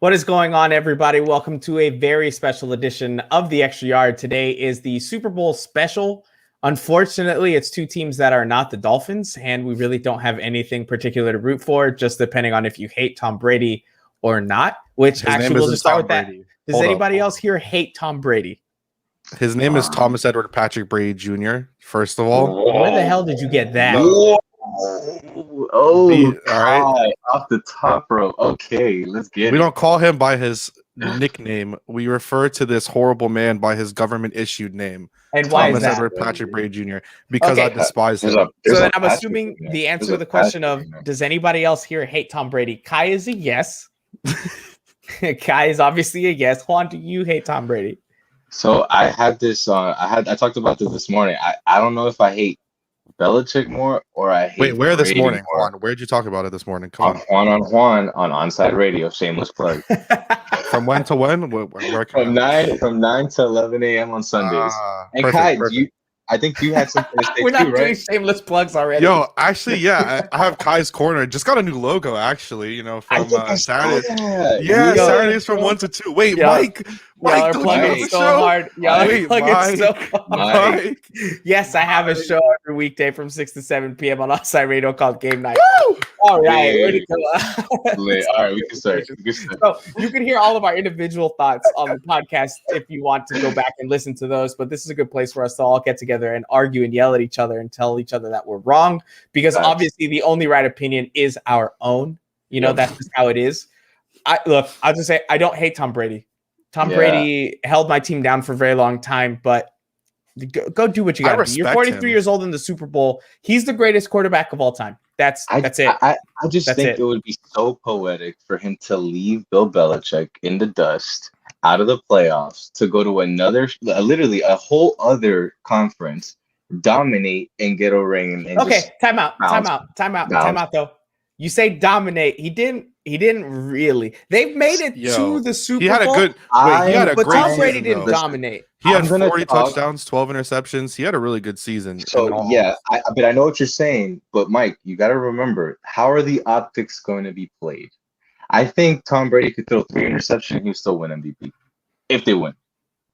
What is going on, everybody? Welcome to a very special edition of the Extra Yard. Today is the Super Bowl special. Unfortunately, it's two teams that are not the Dolphins, and we really don't have anything particular to root for, just depending on if you hate Tom Brady or not, which actually we'll just start with that. Does anybody else here hate Tom Brady? His name is Thomas Edward Patrick Brady Jr., first of all. Where the hell did you get that? All right. Off the top, bro. Okay, let's get it. We don't call him by his nickname. We refer to this horrible man by his government-issued name. And why Thomas is that? Edward Patrick Brady Jr., because I despise him. So then I'm assuming the answer to the question of, does anybody else here hate Tom Brady? Kai is a yes. Kai is obviously a yes. Juan, do you hate Tom Brady? So I had this. I talked about this morning. I don't know if I hate Belichick more or I hate. Wait, where this Brady morning, more. Juan? Where'd you talk about it this morning? Come on. Juan on Onside Radio. Shameless plug. From when to when? Where from 9 to 11 a.m. on Sundays. And perfect, Kai, I think you had something to say We're not too, doing right? shameless plugs already. Yo, actually, yeah, I have Kai's Corner. Just got a new logo, actually. You know, from Saturday. Yeah, Saturdays from 1 to 2. Wait, Mike. Y'all are plugging so hard. Y'all are plugging so hard. Yes, I have a show every weekday from 6 to 7 p.m. on Offside Radio called Game Night. Woo! All right. All right, we can start. So you can hear all of our individual thoughts on the podcast if you want to go back and listen to those. But this is a good place for us to all get together and argue and yell at each other and tell each other that we're wrong. Because obviously the only right opinion is our own. You know, that's just how it is. I'll just say I don't hate Tom Brady. Tom Brady held my team down for a very long time, but go do what you got to do. You're 43 years old in the Super Bowl. He's the greatest quarterback of all time. That's it. I just think it would be so poetic for him to leave Bill Belichick in the dust out of the playoffs to go to literally a whole other conference, dominate and get a ring. And time out though. You say dominate. He didn't really. They've made it to the Super Bowl. He had a great Tom Brady season, didn't dominate. He had 40 touchdowns, 12 interceptions. He had a really good season. So but I know what you're saying. But Mike, you got to remember, how are the optics going to be played? I think Tom Brady could throw 3 interceptions. He'll still win MVP if they win.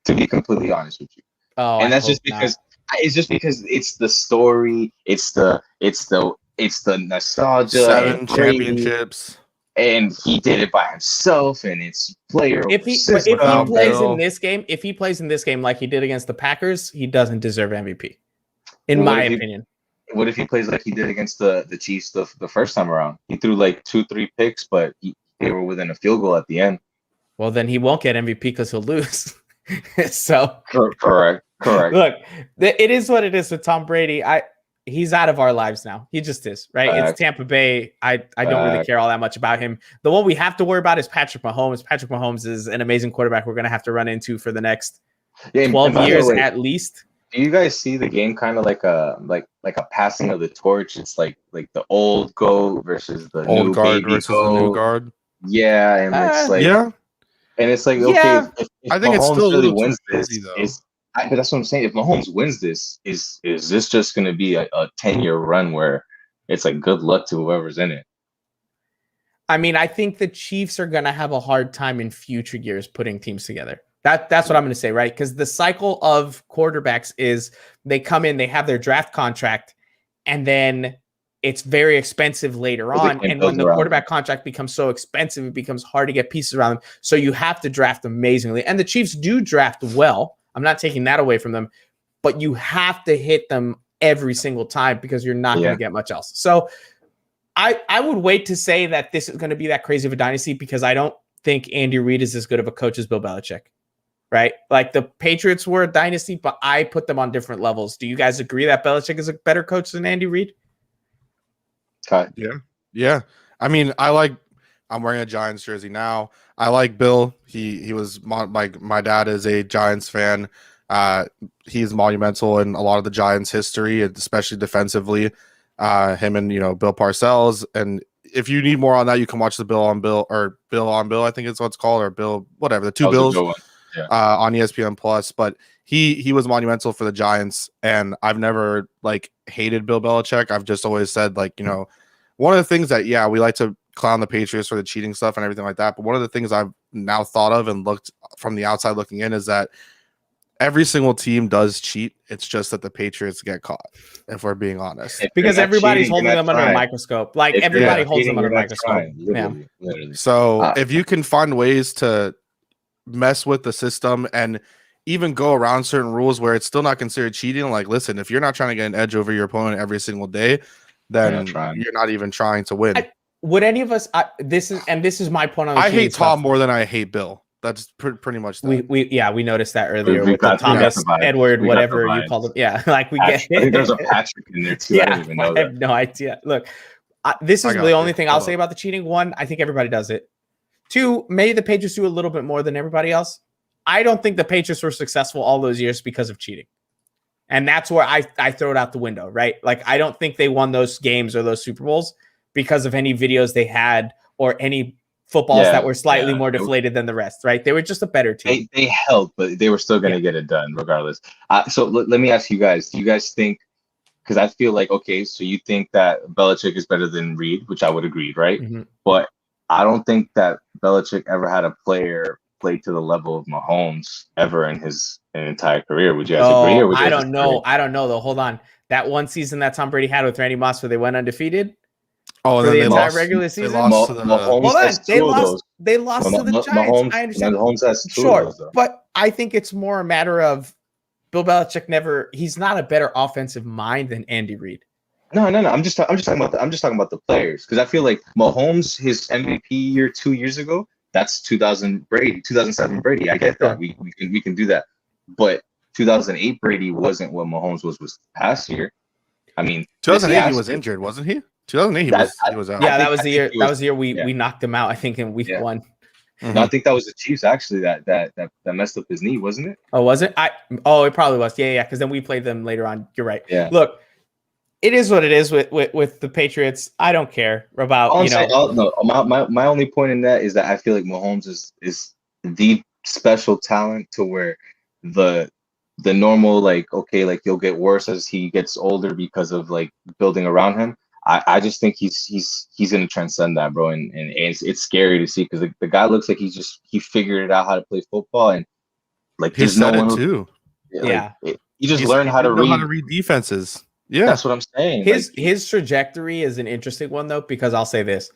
To be completely honest with you, and that's just because it's the story. It's the nostalgia. 7 championships. And he did it by himself, and it's player. If he plays in this game like he did against the Packers, he doesn't deserve MVP, in my opinion. What if he plays like he did against the Chiefs the first time around? He threw like 2-3 picks, but they were within a field goal at the end. Well, then he won't get MVP because he'll lose. So correct. Look, it is what it is with Tom Brady. He's out of our lives now. He just is, right? It's Tampa Bay. I don't really care all that much about him. The one we have to worry about is Patrick Mahomes. Patrick Mahomes is an amazing quarterback we're going to have to run into for the next 12 years at least. Do you guys see the game kind of like a passing of the torch? It's like the old GOAT versus the old new guard baby versus GOAT. the new guard. Yeah, and it's like and it's like if I think Mahomes it's still really a wins crazy, this. But that's what I'm saying. If Mahomes wins this, is this just going to be a 10-year run where it's like good luck to whoever's in it? I mean, I think the Chiefs are going to have a hard time in future years putting teams together. That's what I'm going to say, right? Because the cycle of quarterbacks is they come in, they have their draft contract, and then it's very expensive later on. And when the quarterback contract becomes so expensive, it becomes hard to get pieces around them. So you have to draft amazingly. And the Chiefs do draft well. I'm not taking that away from them, but you have to hit them every single time because you're not going to get much else. So I would wait to say that this is going to be that crazy of a dynasty because I don't think Andy Reid is as good of a coach as Bill Belichick, right? Like the Patriots were a dynasty, but I put them on different levels. Do you guys agree that Belichick is a better coach than Andy Reid? Yeah. I mean, I'm wearing a Giants jersey now. I like Bill. He was my dad is a Giants fan. He's monumental in a lot of the Giants' history, especially defensively. Him and Bill Parcells. And if you need more on that, you can watch the Bill on Bill, I think it's what it's called, or Bill whatever, the two Bills on ESPN Plus. But he was monumental for the Giants, and I've never hated Bill Belichick. I've just always said one of the things that we like to clown the Patriots for the cheating stuff and everything like that. But one of the things I've now thought of and looked from the outside looking in is that every single team does cheat. It's just that the Patriots get caught, if we're being honest. Because everybody's holding them under a microscope. Like everybody holds them under a microscope. Literally. So if you can find ways to mess with the system and even go around certain rules where it's still not considered cheating, like, listen, if you're not trying to get an edge over your opponent every single day, then you're not even trying to win. Would any of us? This is my point on. I hate Tom more than I hate Bill. That's pretty much that. We noticed that earlier with the Thomas Edward, whatever you called him. Yeah, like we get. I think there's a Patrick in there too. Yeah, I don't even know that. I have no idea. Look, this is the only thing I'll say about the cheating. One, I think everybody does it. Two, maybe the Patriots do a little bit more than everybody else. I don't think the Patriots were successful all those years because of cheating. And that's where I throw it out the window, right? Like, I don't think they won those games or those Super Bowls because of any videos they had or any footballs that were slightly more deflated than the rest, right? They were just a better team. They helped, but they were still going to get it done regardless. So let me ask you guys, do you guys think, because I feel like, okay, so you think that Belichick is better than Reed, which I would agree, right? Mm-hmm. But I don't think that Belichick ever had a player play to the level of Mahomes ever in his entire career. Would you guys agree? Or would you I don't know. I don't know though. Hold on. That one season that Tom Brady had with Randy Moss where they went undefeated. Oh, and then the entire regular season. They lost to the They lost to the Giants. I understand. Mahomes has two sure, of those, but I think it's more a matter of Bill Belichick he's not a better offensive mind than Andy Reid. No. I'm just talking about the players, because I feel like Mahomes, his MVP year 2 years ago, that's 2007 Brady. I get that. We can do that. But 2008 Brady wasn't what Mahomes was past year. I mean, 2008 he was injured, wasn't he? 2008 he was out. Yeah, that was the year. That was the year we knocked him out. I think in week 1. Mm-hmm. No, I think that was the Chiefs actually that messed up his knee, wasn't it? Oh, was it? It probably was. Yeah. Because then we played them later on. You're right. Yeah. Look, it is what it is with the Patriots. I don't care about my only point in that is that I feel like Mahomes is the special talent to where the normal he'll get worse as he gets older because of like building around him. I just think he's gonna transcend that, bro, and it's scary to see because the guy looks like he figured it out how to play football, and like he said it too. He just learned how to read defenses. Yeah, that's what I'm saying. His trajectory is an interesting one though, because I'll say this: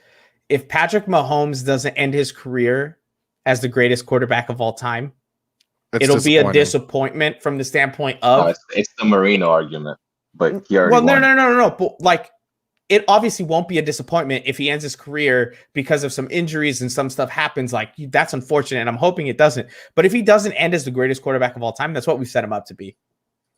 if Patrick Mahomes doesn't end his career as the greatest quarterback of all time, it'll be a disappointment from the standpoint of it's the Marino argument. But he already no. But like, it obviously won't be a disappointment if he ends his career because of some injuries and some stuff happens. Like, that's unfortunate, and I'm hoping it doesn't. But if he doesn't end as the greatest quarterback of all time, that's what we've set him up to be,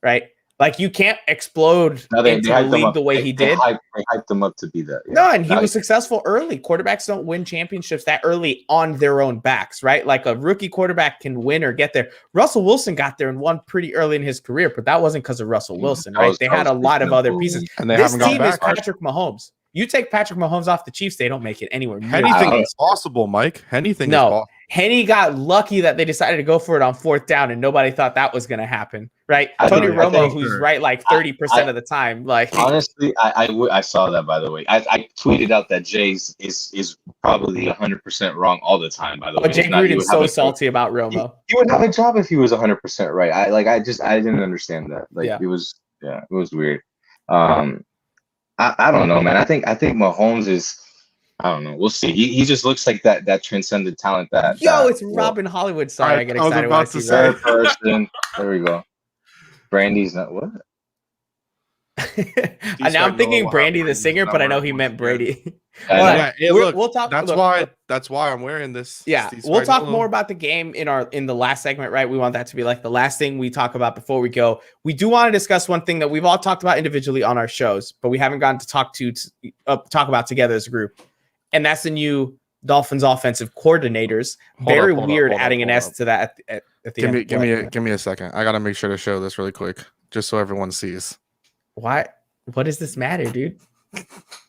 right? Like, you can't explode into the league the way he did. They hyped him up to be that. Yeah. No, and he was successful early. Quarterbacks don't win championships that early on their own backs, right? Like, a rookie quarterback can win or get there. Russell Wilson got there and won pretty early in his career, but that wasn't because of Russell Wilson, right? They had a lot of other pieces. And they this haven't team gone is back. Patrick Mahomes. You take Patrick Mahomes off the Chiefs, they don't make it anywhere near. Anything is possible, Mike. Anything is possible. Henny got lucky that they decided to go for it on 4th down, and nobody thought that was going to happen, right? Tony Romo, who's right like 30% of the time. Like, honestly, I saw that, by the way. I tweeted out that Jay's is probably 100% wrong all the time. By the way, Jay Gruden's so salty about Romo. He would have a job if he was 100% right. I didn't understand that. Like, it was weird. I don't know, man. I think Mahomes is. I don't know. We'll see. He just looks like that transcended talent. It's Robin Hollywood. Sorry, I get excited when I see that person. There we go. Brandy's not what? Now I'm thinking Brandy the singer, but I know he meant Brady. We'll talk. That's why I'm wearing this. Yeah, we'll talk more about the game in the last segment, right? We want that to be like the last thing we talk about before we go. We do want to discuss one thing that we've all talked about individually on our shows, but we haven't gotten to talk about together as a group. And that's the new Dolphins offensive coordinators. Very weird adding an S to that at the end. Give me a second. I got to make sure to show this really quick, just so everyone sees. Why? What does this matter, dude?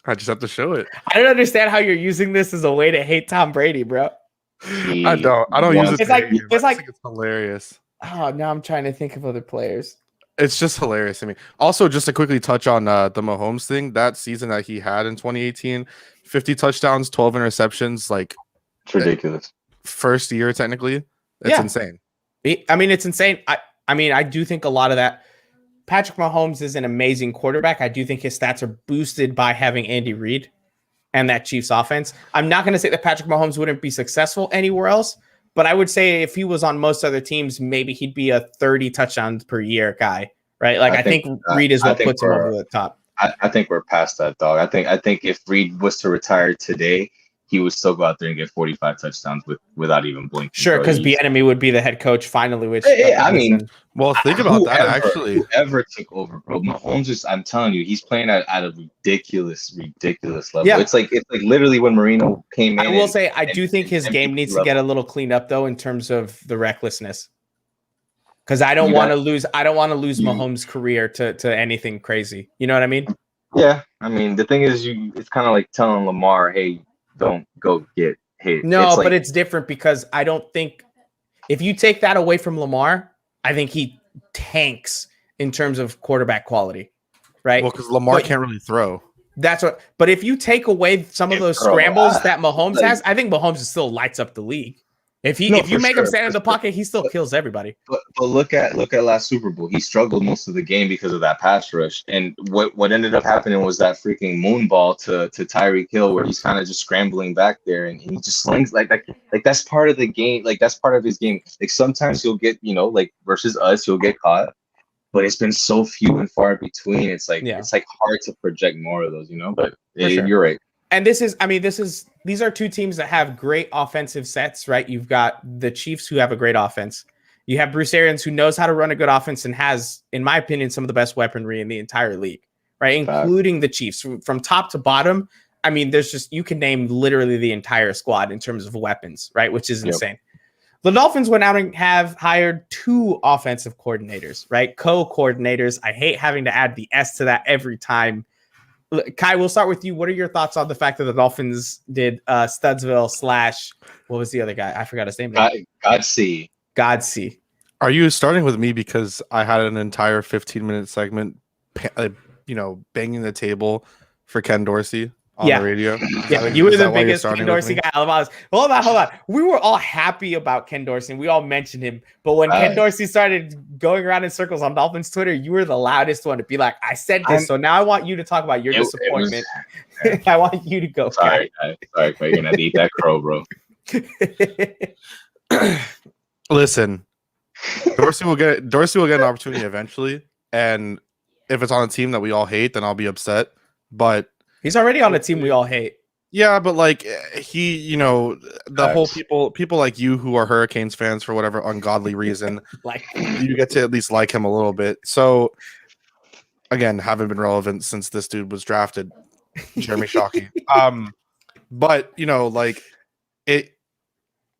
I just have to show it. I don't understand how you're using this as a way to hate Tom Brady, bro. I don't use it. It's like it's hilarious. Oh, now I'm trying to think of other players. It's just hilarious to me. Also, just to quickly touch on the Mahomes thing, that season that he had in 2018, 50 touchdowns, 12 interceptions, like It's ridiculous. first year technically. It's Yeah. insane. I mean, it's insane. I mean, I do think a lot of that. Patrick Mahomes is an amazing quarterback. I do think his stats are boosted by having Andy Reid and that Chiefs offense. I'm not going to say that Patrick Mahomes wouldn't be successful anywhere else, but I would say if he was on most other teams, maybe he'd be a 30 touchdowns per year guy, right? Like I think Reid is what puts him over the top. I think we're past that, dog. I think if Reid was to retire today, he would still go out there and get 45 touchdowns without even blinking. Sure, because Bieniemy would be the head coach finally. Which I mean, well, think about that. Actually, whoever took over, bro, Mahomes is. I'm telling you, he's playing at a ridiculous level. Yeah. It's like literally when Marino came in. I will say, I do think his game needs to get a little cleaned up though in terms of the recklessness. Because I don't want to lose. I don't want to lose Mahomes' career to anything crazy. You know what I mean? Yeah, I mean the thing is, it's kind of like telling Lamar, "Hey, don't go get hit." No, but it's different because I don't think if you take that away from Lamar, I think he tanks in terms of quarterback quality, right? Well, because Lamar can't really throw. That's what. But if you take away some of those scrambles that Mahomes has, I think Mahomes still lights up the league. If you make him stand in the pocket, he still kills everybody. But look at last Super Bowl. He struggled most of the game because of that pass rush. And what ended up happening was that freaking moon ball to Tyreek Hill, where he's kind of just scrambling back there and he just slings like that's part of the game. Like that's part of his game. Like sometimes you'll get, like versus us, you'll get caught. But it's been so few and far between. It's like it's like hard to project more of those, But you're right. And these are two teams that have great offensive sets, right? You've got the Chiefs who have a great offense. You have Bruce Arians who knows how to run a good offense and has, in my opinion, some of the best weaponry in the entire league, right? Including the Chiefs from top to bottom. I mean, you can name literally the entire squad in terms of weapons, right? Which is insane. The Dolphins went out and have hired 2 offensive coordinators, right? Co-coordinators. I hate having to add the S to that every time. Kai, we'll start with you. What are your thoughts on the fact that the Dolphins did Studsville / what was the other guy? I forgot his name. Godsey. Are you starting with me because I had an entire 15-minute segment, banging the table for Ken Dorsey on the radio? Yeah, you were the biggest Ken Dorsey guy. Hold on. We were all happy about Ken Dorsey. We all mentioned him. But when Ken Dorsey started going around in circles on Dolphins Twitter, you were the loudest one to be like, I said this. So now I want you to talk about your disappointment. I want you to go. Sorry, you're going to eat that crow, bro. Listen, Dorsey will get an opportunity eventually. And if it's on a team that we all hate, then I'll be upset. But he's already on a team we all hate. Yeah, but like the whole people like you who are Hurricanes fans for whatever ungodly reason, like you get to at least like him a little bit. So again, haven't been relevant since this dude was drafted, Jeremy Shockey. But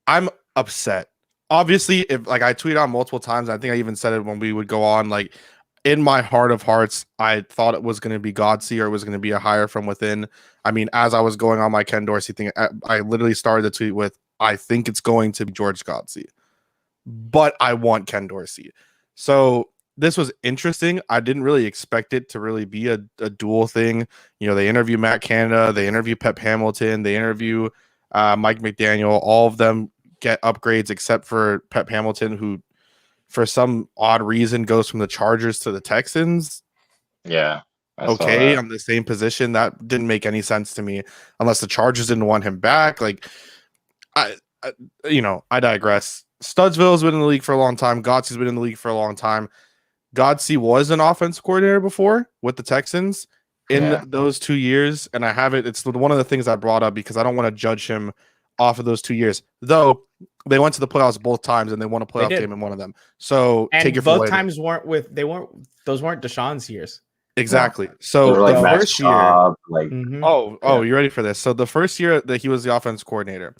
I'm upset. Obviously, if I tweeted out multiple times, I think I even said it when we would go on, in my heart of hearts, I thought it was going to be Godsey or it was going to be a hire from within. I mean, as I was going on my Ken Dorsey thing, I literally started the tweet with, I think it's going to be George Godsey, but I want Ken Dorsey. So this was interesting. I didn't really expect it to really be a dual thing. They interview Matt Canada, they interview Pep Hamilton, they interview Mike McDaniel. All of them get upgrades except for Pep Hamilton, who for some odd reason goes from the Chargers to the Texans. Yeah. Okay, on the same position. That didn't make any sense to me unless the Chargers didn't want him back. I digress. Studsville's been in the league for a long time. Godsey's been in the league for a long time. Godsey was an offense coordinator before with the Texans in those 2 years, and I have it. It's one of the things I brought up because I don't want to judge him off of those 2 years, though. They went to the playoffs both times, and they won a playoff game in one of them. So take it both times those weren't Deshaun's years. Exactly. So the first year, you ready for this? So the first year that he was the offense coordinator,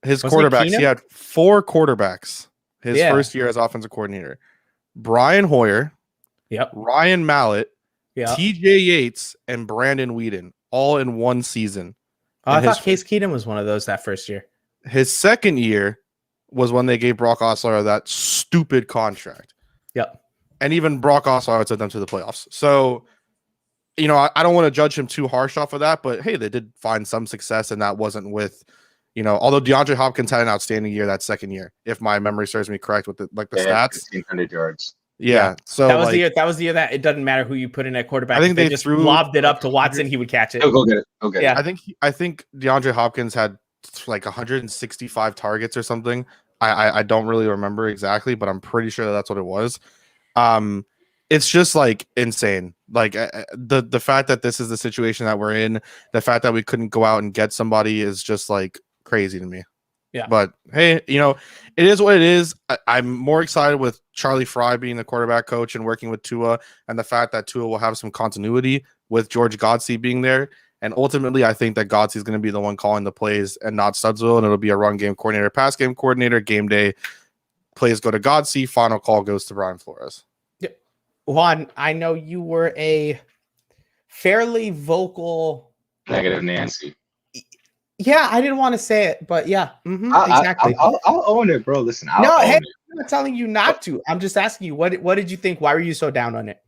his quarterbacks, he had 4 quarterbacks his first year as offensive coordinator. Brian Hoyer, Ryan Mallett, TJ Yates, and Brandon Whedon, all in one season. I thought Case Keenum was one of those that first year. His second year was when they gave Brock Osweiler that stupid contract. Yep. and even Brock Osweiler took them to the playoffs. So, you know, I don't want to judge him too harsh off of that, but hey, they did find some success, and that wasn't with, you know, although DeAndre Hopkins had an outstanding year that second year, if my memory serves me correct with the stats. 1,500 yards. Yeah. So that was the year. That was the year that it doesn't matter who you put in at quarterback. I think they just lobbed it up to Watson, he would catch it. Oh, go get it. Go get it. I think DeAndre Hopkins had like 165 targets or something. I don't really remember exactly, but I'm pretty sure that's what it was. It's just like insane. Like the fact that this is the situation that we're in, the fact that we couldn't go out and get somebody is just like crazy to me. Yeah. But hey, you know, it is what it is. I'm more excited with Charlie Fry being the quarterback coach and working with Tua, and the fact that Tua will have some continuity with George Godsey being there. And ultimately, I think that Godsey is going to be the one calling the plays and not Studsville, and it'll be a run game coordinator, pass game coordinator, game day. Plays go to Godsey, final call goes to Brian Flores. Yeah. Juan, I know you were a fairly vocal negative Nancy. Yeah, I didn't want to say it, but yeah, exactly. I'll own it, bro. Listen, I'm not telling you not to. I'm just asking you, what did you think? Why were you so down on it?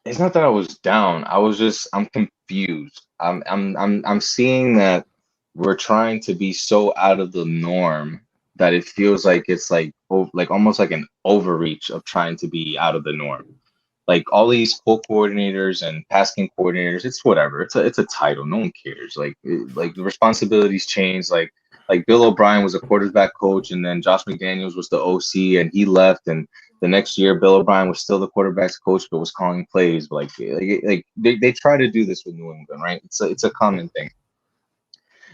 It's not that I was down. I'm confused. I'm seeing that we're trying to be so out of the norm that it feels like it's like almost like an overreach of trying to be out of the norm. Like all these co-coordinators and pass game coordinators, it's whatever. It's a title. No one cares. Like the responsibilities change. Like Bill O'Brien was a quarterback coach, and then Josh McDaniels was the OC, and he left. And the next year, Bill O'Brien was still the quarterback's coach, but was calling plays. But they try to do this with New England, right? It's a common thing.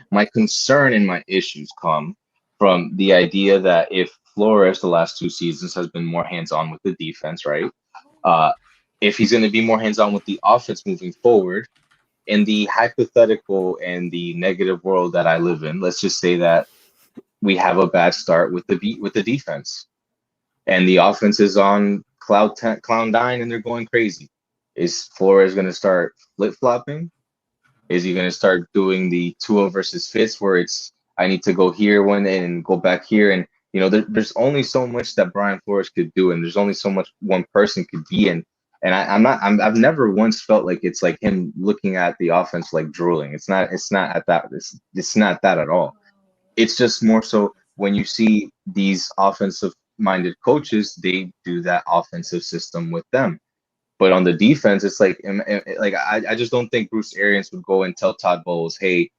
My concern and my issues come from the idea that if Flores the last 2 seasons has been more hands-on with the defense, right? If he's going to be more hands-on with the offense moving forward, in the hypothetical and the negative world that I live in, let's just say that we have a bad start with the defense, and the offense is on cloud nine, and they're going crazy. Is Flores going to start flip-flopping? Is he going to start doing the Tua versus Fitz, where it's I need to go here one day and go back here, and you know, there's only so much that Brian Flores could do, and there's only so much one person could be in. And I've never once felt like it's like him looking at the offense like drooling. It's not at that. It's not that at all. It's just more so when you see these offensive-minded coaches, they do that offensive system with them. But on the defense, it's like I just don't think Bruce Arians would go and tell Todd Bowles, hey,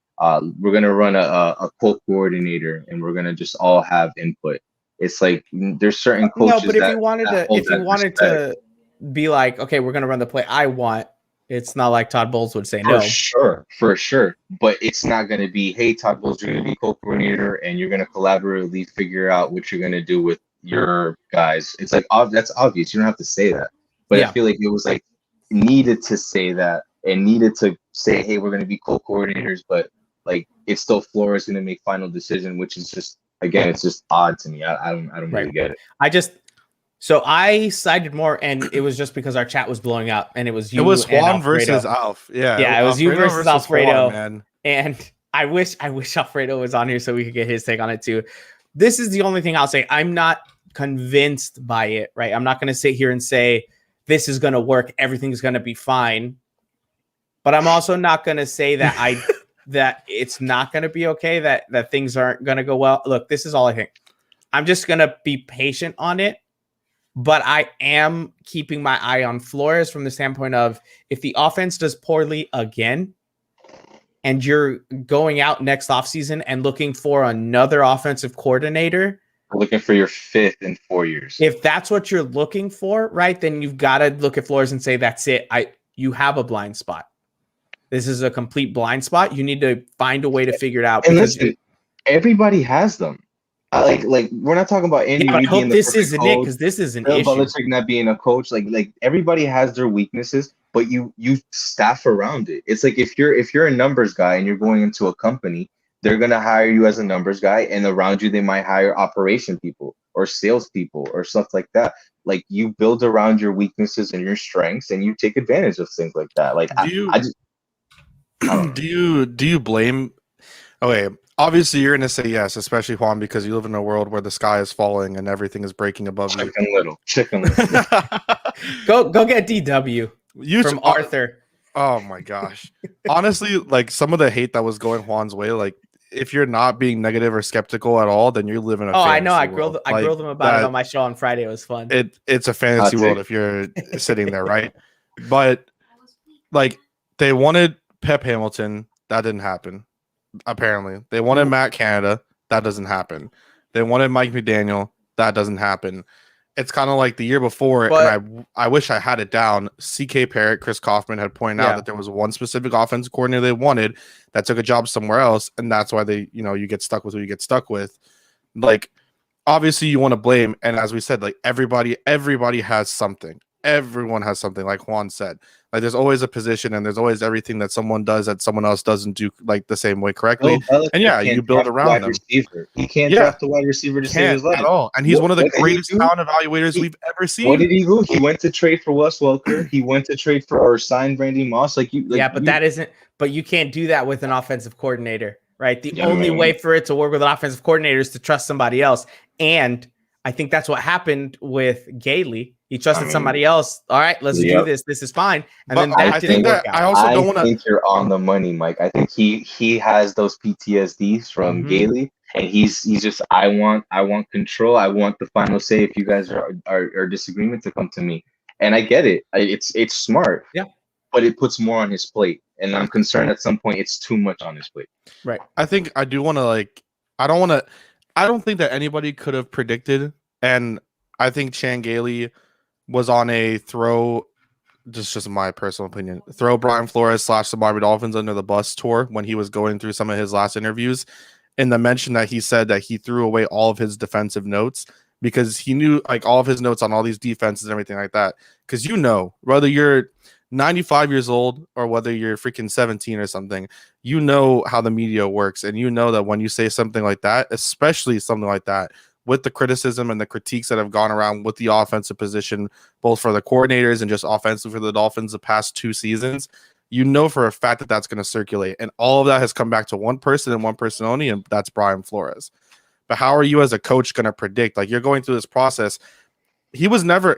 we're gonna run a co-coordinator, and we're gonna just all have input. It's like there's certain coaches. No, but if you wanted to be like, okay, we're gonna run the play I want, it's not like Todd Bowles would say no. For sure. But it's not gonna be, hey, Todd Bowles, you're gonna be co-coordinator, and you're gonna collaboratively figure out what you're gonna do with your guys. It's like that's obvious. You don't have to say that. But I feel like it was like needed to say that and needed to say, hey, we're gonna be co-coordinators, but like it's still Flores going to make final decision, which is just, again, it's just odd to me. I don't really get it. So I sided more, and it was just because our chat was blowing up, and it was you. It was Juan versus Alf. Yeah, it was you versus Alfredo. Juan, man. And I wish Alfredo was on here so we could get his take on it too. This is the only thing I'll say. I'm not convinced by it, right? I'm not going to sit here and say this is going to work. Everything's going to be fine. But I'm also not going to say that that it's not going to be okay, that things aren't going to go well. Look, this is all I think. I'm just going to be patient on it, but I am keeping my eye on Flores from the standpoint of if the offense does poorly again and you're going out next offseason and looking for another offensive coordinator. Looking for your 5th in 4 years. If that's what you're looking for, right, then you've got to look at Flores and say, that's it. You have a blind spot. This is a complete blind spot. You need to find a way to figure it out. And listen, everybody has them. Like we're not talking about Andy. I hope this isn't it, because this is an issue. Belichick not being a coach. Like everybody has their weaknesses, but you staff around it. It's like if you're a numbers guy and you're going into a company, they're gonna hire you as a numbers guy, and around you they might hire operation people or sales people or stuff like that. Like you build around your weaknesses and your strengths, and you take advantage of things like that. Like do you blame? Okay, obviously you're gonna say yes, especially Juan, because you live in a world where the sky is falling and everything is breaking above you. Chicken little. Go get DW from Oh, Arthur. oh my gosh. Honestly, like some of the hate that was going Juan's way, like if you're not being negative or skeptical at all, then you're living a Oh, I know. fantasy I grilled world. I grilled him about that, it on my show on Friday. It was fun. It's a fantasy world if you're sitting there, right? But like they wanted Pep Hamilton, that didn't happen. Apparently, they wanted Matt Canada, that doesn't happen. They wanted Mike McDaniel, that doesn't happen. It's kind of like the year before, and I wish I had it down. CK Parrott, Chris Kaufman had pointed out that there was one specific offensive coordinator they wanted that took a job somewhere else, and that's why they, you get stuck with who you get stuck with. Like, obviously, you want to blame, and as we said, like everybody has something. Everyone has something, like Juan said. Like there's always a position, and there's always everything that someone does that someone else doesn't do like the same way correctly. And yeah, you build around them. Receiver. He can't draft a wide receiver to save his life at all. And he's one of the greatest talent evaluators we've ever seen. What did he do? He went to trade for Wes Welker. He went to trade for or sign Randy Moss. But that isn't. But you can't do that with an offensive coordinator, right? The only way for it to work with an offensive coordinator is to trust somebody else. And I think that's what happened with Gailey. He trusted somebody else. All right, let's do this. This is fine. And then that didn't work out. I think you're on the money, Mike. I think he has those PTSDs from Gailey, and he's just I want control. I want the final say. If you guys are disagreement to come to me, and I get it. It's smart. Yeah, but it puts more on his plate, and I'm concerned at some point it's too much on his plate. Right. I think I do want to I don't think that anybody could have predicted, and I think Chan Gailey was on a throw, just my personal opinion, throw Brian Flores / the Miami Dolphins under the bus tour when he was going through some of his last interviews. In the mention that he said that he threw away all of his defensive notes because he knew like all of his notes on all these defenses and everything like that. Because whether you're 95 years old or whether you're freaking 17 or something, you know how the media works, and you know that when you say something like that, especially something like that, with the criticism and the critiques that have gone around with the offensive position, both for the coordinators and just offensively for the Dolphins the past 2 seasons, you know for a fact that that's going to circulate. And all of that has come back to one person and one person only, and that's Brian Flores. But how are you as a coach going to predict? Like, you're going through this process. He was never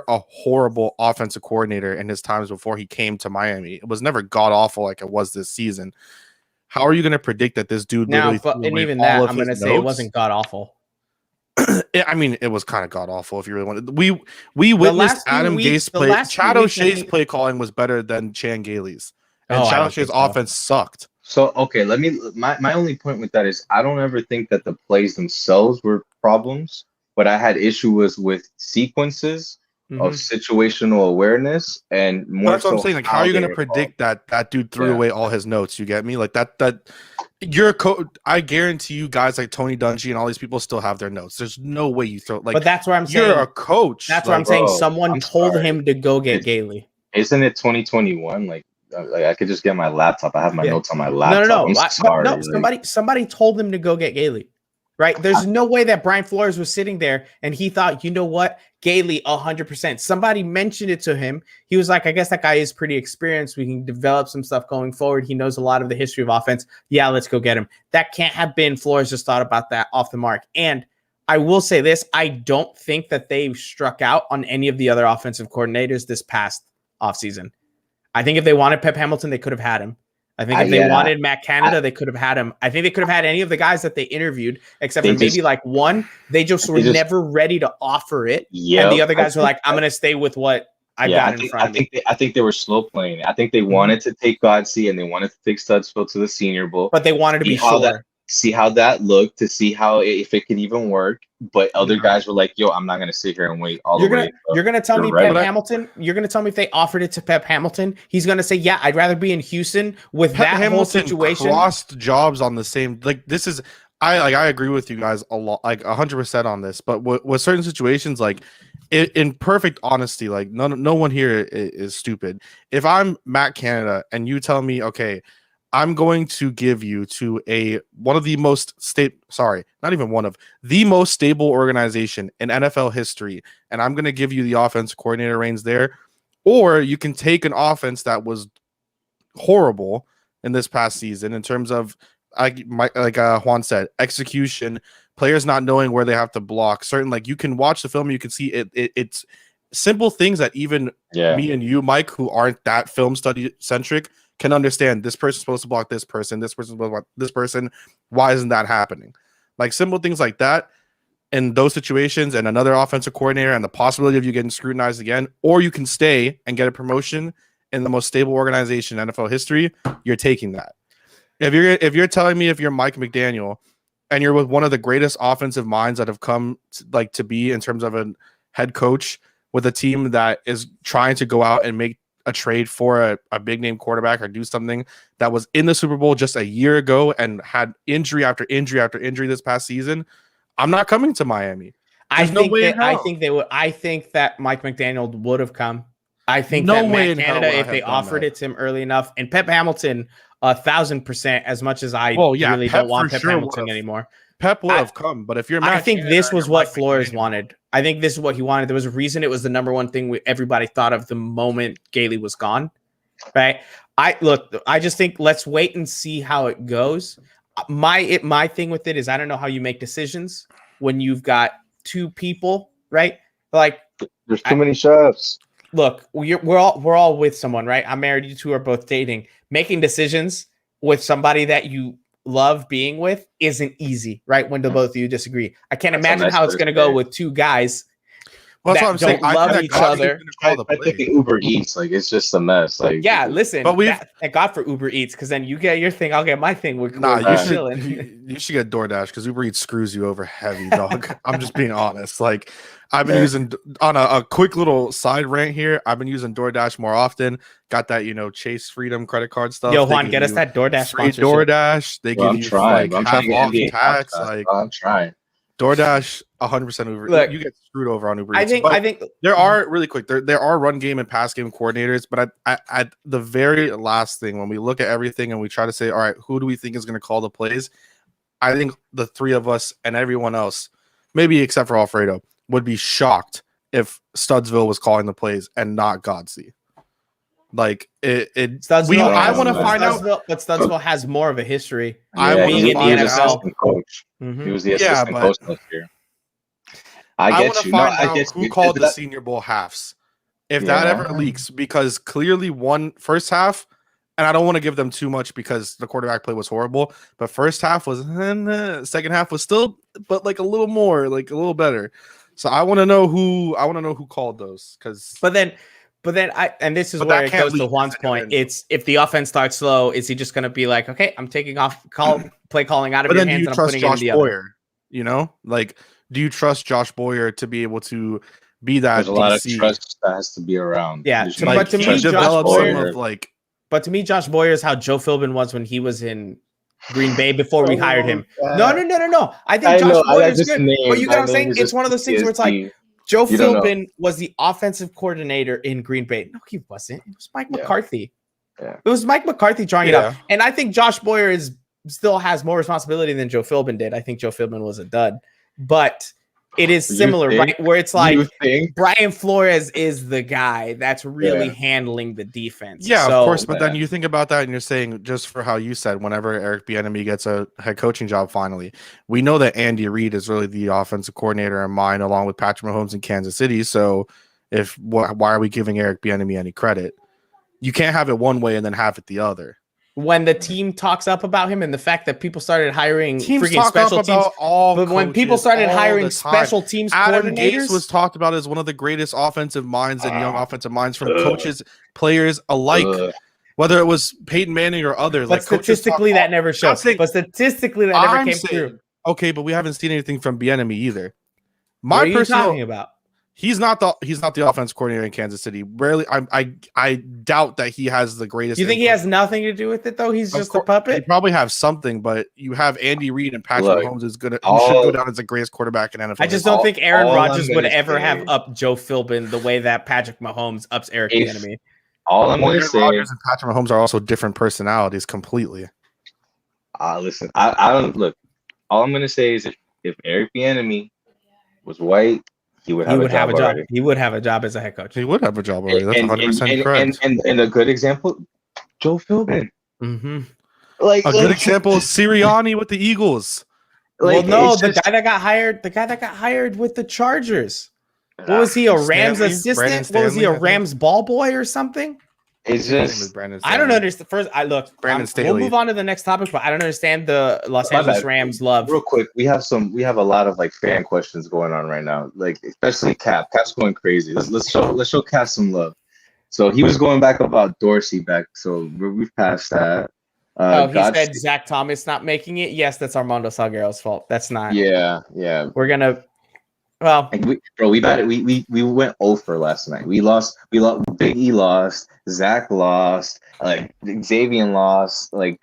a horrible offensive coordinator in his times before he came to Miami. It was never god awful like it was this season. How are you going to predict that this dude and even that, I'm going to say it wasn't god awful. I mean, it was kind of god awful if you really wanted. We witnessed Adam Gase play. Chad O'Shea's play calling was better than Chan Gailey's, and Chad O'Shea's offense sucked. So okay, my only point with that is I don't ever think that the plays themselves were problems. What I had issue was with sequences of situational awareness and more. That's what I'm saying. Like, how are you going to predict that dude threw away all his notes? You get me? Like that you're a coach. I guarantee you guys like Tony Dungy and all these people still have their notes. There's no way you throw like. But that's where I'm saying you're a coach. That's what I'm saying. Someone told him to go get Gailey. Isn't it 2021? Like I could just get my laptop. I have my notes on my laptop. No. Somebody told him to go get Gailey. Right? There's no way that Brian Flores was sitting there and he thought, you know what, Gailey, 100%. Somebody mentioned it to him. He was like, I guess that guy is pretty experienced. We can develop some stuff going forward. He knows a lot of the history of offense. Yeah, let's go get him. That can't have been Flores just thought about that off the mark. And I will say this, I don't think that they struck out on any of the other offensive coordinators this past offseason. I think if they wanted Pep Hamilton, they could have had him. I think if they wanted Matt Canada, they could have had him. I think they could have had any of the guys that they interviewed, except for maybe like one. They just were never ready to offer it. And the other guys were like, I'm going to stay with what I got in front of me. I think they were slow playing. I think they wanted to take Godsey and they wanted to take Studsville to the Senior Bowl. But they wanted to be sure. See how that looked, to see if it could even work. But other guys were like, "Yo, I'm not gonna sit here and wait all the way." You're gonna tell me Pep Hamilton? You're gonna tell me if they offered it to Pep Hamilton, he's gonna say, "Yeah, I'd rather be in Houston with that whole situation." Lost jobs on the same. Like this is, I agree with you guys a lot, like 100% on this. But with certain situations, like in perfect honesty, like no one here is stupid. If I'm Matt Canada and you tell me, okay, I'm going to give you to one of the most the most stable organization in NFL history, and I'm going to give you the offense coordinator reins there, or you can take an offense that was horrible in this past season in terms of Juan said, execution, players not knowing where they have to block. Certain, like, you can watch the film, and you can see it's simple things that even me and you, Mike, who aren't that film study centric, can understand. This person's supposed to block this person. This person's supposed to block this person. Why isn't that happening? Like simple things like that. In those situations, and another offensive coordinator, and the possibility of you getting scrutinized again, or you can stay and get a promotion in the most stable organization in NFL history, you're taking that. If you're telling me if you're Mike McDaniel and you're with one of the greatest offensive minds that have come to be in terms of a head coach with a team that is trying to go out and make a trade for a big name quarterback or do something that was in the Super Bowl just a year ago and had injury after injury after injury this past season, I'm not coming to Miami. I think they would. I think that Mike McDaniel would have come. I think that Matt Canada, if they offered it to him early enough, and Pep Hamilton, 1,000%. As much as I really don't want Pep Hamilton anymore, Pep would have come. But if you're, I think this was what Flores wanted. I think this is what he wanted. There was a reason it was the number one thing everybody thought of the moment Gailey was gone. Right? I just think let's wait and see how it goes. My thing with it is I don't know how you make decisions when you've got two people, right? Like there's too many chefs. Look, we're all with someone, right? I'm married. You two are both dating. Making decisions with somebody that you love being with isn't easy, right? When the both of you disagree, I can't imagine how it's going to go with two guys. Well, that's what I'm saying. Love each other. I think Uber Eats, like it's just a mess. Like listen, but thank God for Uber Eats, because then you get your thing, I'll get my thing. You should get DoorDash because Uber Eats screws you over heavy, dog. I'm just being honest. Like I've been using on a quick little side rant here. I've been using DoorDash more often. Got that Chase Freedom credit card stuff. Yo, Juan, get us that DoorDash sponsorship. DoorDash. They give you like half off tax. Like I'm trying. DoorDash 100% Uber. Look, you get screwed over on Uber I Eats. think there are really quick. There are run game and pass game coordinators, but at the very last thing, when we look at everything and we try to say, all right, who do we think is going to call the plays? I think the three of us and everyone else, maybe except for Alfredo, would be shocked if Studsville was calling the plays and not Godsey. Like I want to find out, but Studsville has more of a history. Being in the NFL coach. He was the assistant coach last year. I want to find out who called the Senior Bowl halves. If that ever leaks, because clearly first half, and I don't want to give them too much because the quarterback play was horrible, but first half was, second half was still, but like a little more, like a little better. So I want to know who called those, because this is where it goes to Juan's point. It's if the offense starts slow, is he just going to be like, okay, I'm taking off play calling out of your hands and I'm putting it in the Boyer, like, do you trust Josh Boyer to be able to be that? There's a lot of trust that has to be around. Yeah, but to me, Josh Boyer is how Joe Philbin was when he was in Green Bay before we hired him. No. I think Josh Boyer is good. But you know what I'm saying? It's one of those things where it's like Joe Philbin was the offensive coordinator in Green Bay. No, he wasn't. It was Mike McCarthy. Yeah. It was Mike McCarthy drawing it up. And I think Josh Boyer still has more responsibility than Joe Philbin did. I think Joe Philbin was a dud. But it is similar, right? Where it's like Brian Flores is the guy that's really handling the defense. Yeah, of course. But then you think about that and you're saying, just for how you said, whenever Eric Bieniemy gets a head coaching job finally, we know that Andy Reid is really the offensive coordinator in mind, along with Patrick Mahomes in Kansas City. So why are we giving Eric Bieniemy any credit? You can't have it one way and then have it the other. When the team talks up about him and the fact that people started hiring freaking special teams, but when people started hiring special teams Adam coordinators, Gase was talked about as one of the greatest offensive minds and young offensive minds from coaches, players alike, whether it was Peyton Manning or others. But statistically, that never showed. But statistically, that never came through. Okay, but we haven't seen anything from Bieniemy either. What are you talking about? He's not the offense coordinator in Kansas City. Rarely, I doubt that he has the greatest. You think he has nothing to do with it though? He's just a puppet. He probably have something, but you have Andy Reid and Patrick Mahomes is should go down as the greatest quarterback in NFL. I just don't think Aaron Rodgers would ever have up Joe Philbin the way that Patrick Mahomes ups Eric Bieniemy. All I'm going to say, Rodgers and Patrick Mahomes are also different personalities completely. Listen, I don't look. All I'm going to say is if Eric Bieniemy was white, he would have a job. He would have a job as a head coach. He would have a job already. That's 100% correct. And a good example, Joe Philbin. Mm-hmm. Like a good example, Sirianni with the Eagles. Like, well, no, the guy that got hired with the Chargers. What was he, a Rams Stanley? assistant? Brandon What was he, Stanley, a I think. Rams ball boy or something? It's His name is just Brandon I don't Stanley. understand. First, Brandon we'll Staley. move on to the next topic, but I don't understand the Los My Angeles bad. Rams love. real quick. We have a lot of like fan questions going on right now. Like especially Cap. Cap's going crazy. Let's show Cap some love. So he was going back about Dorsey back. So we've passed that. He God, said Zach Thomas not making it. Yes, that's Armando Salguero's fault. That's not. yeah. We're gonna. Well, Like we went over last night. We lost. Big E lost. Zach lost. Like Xavier lost. Like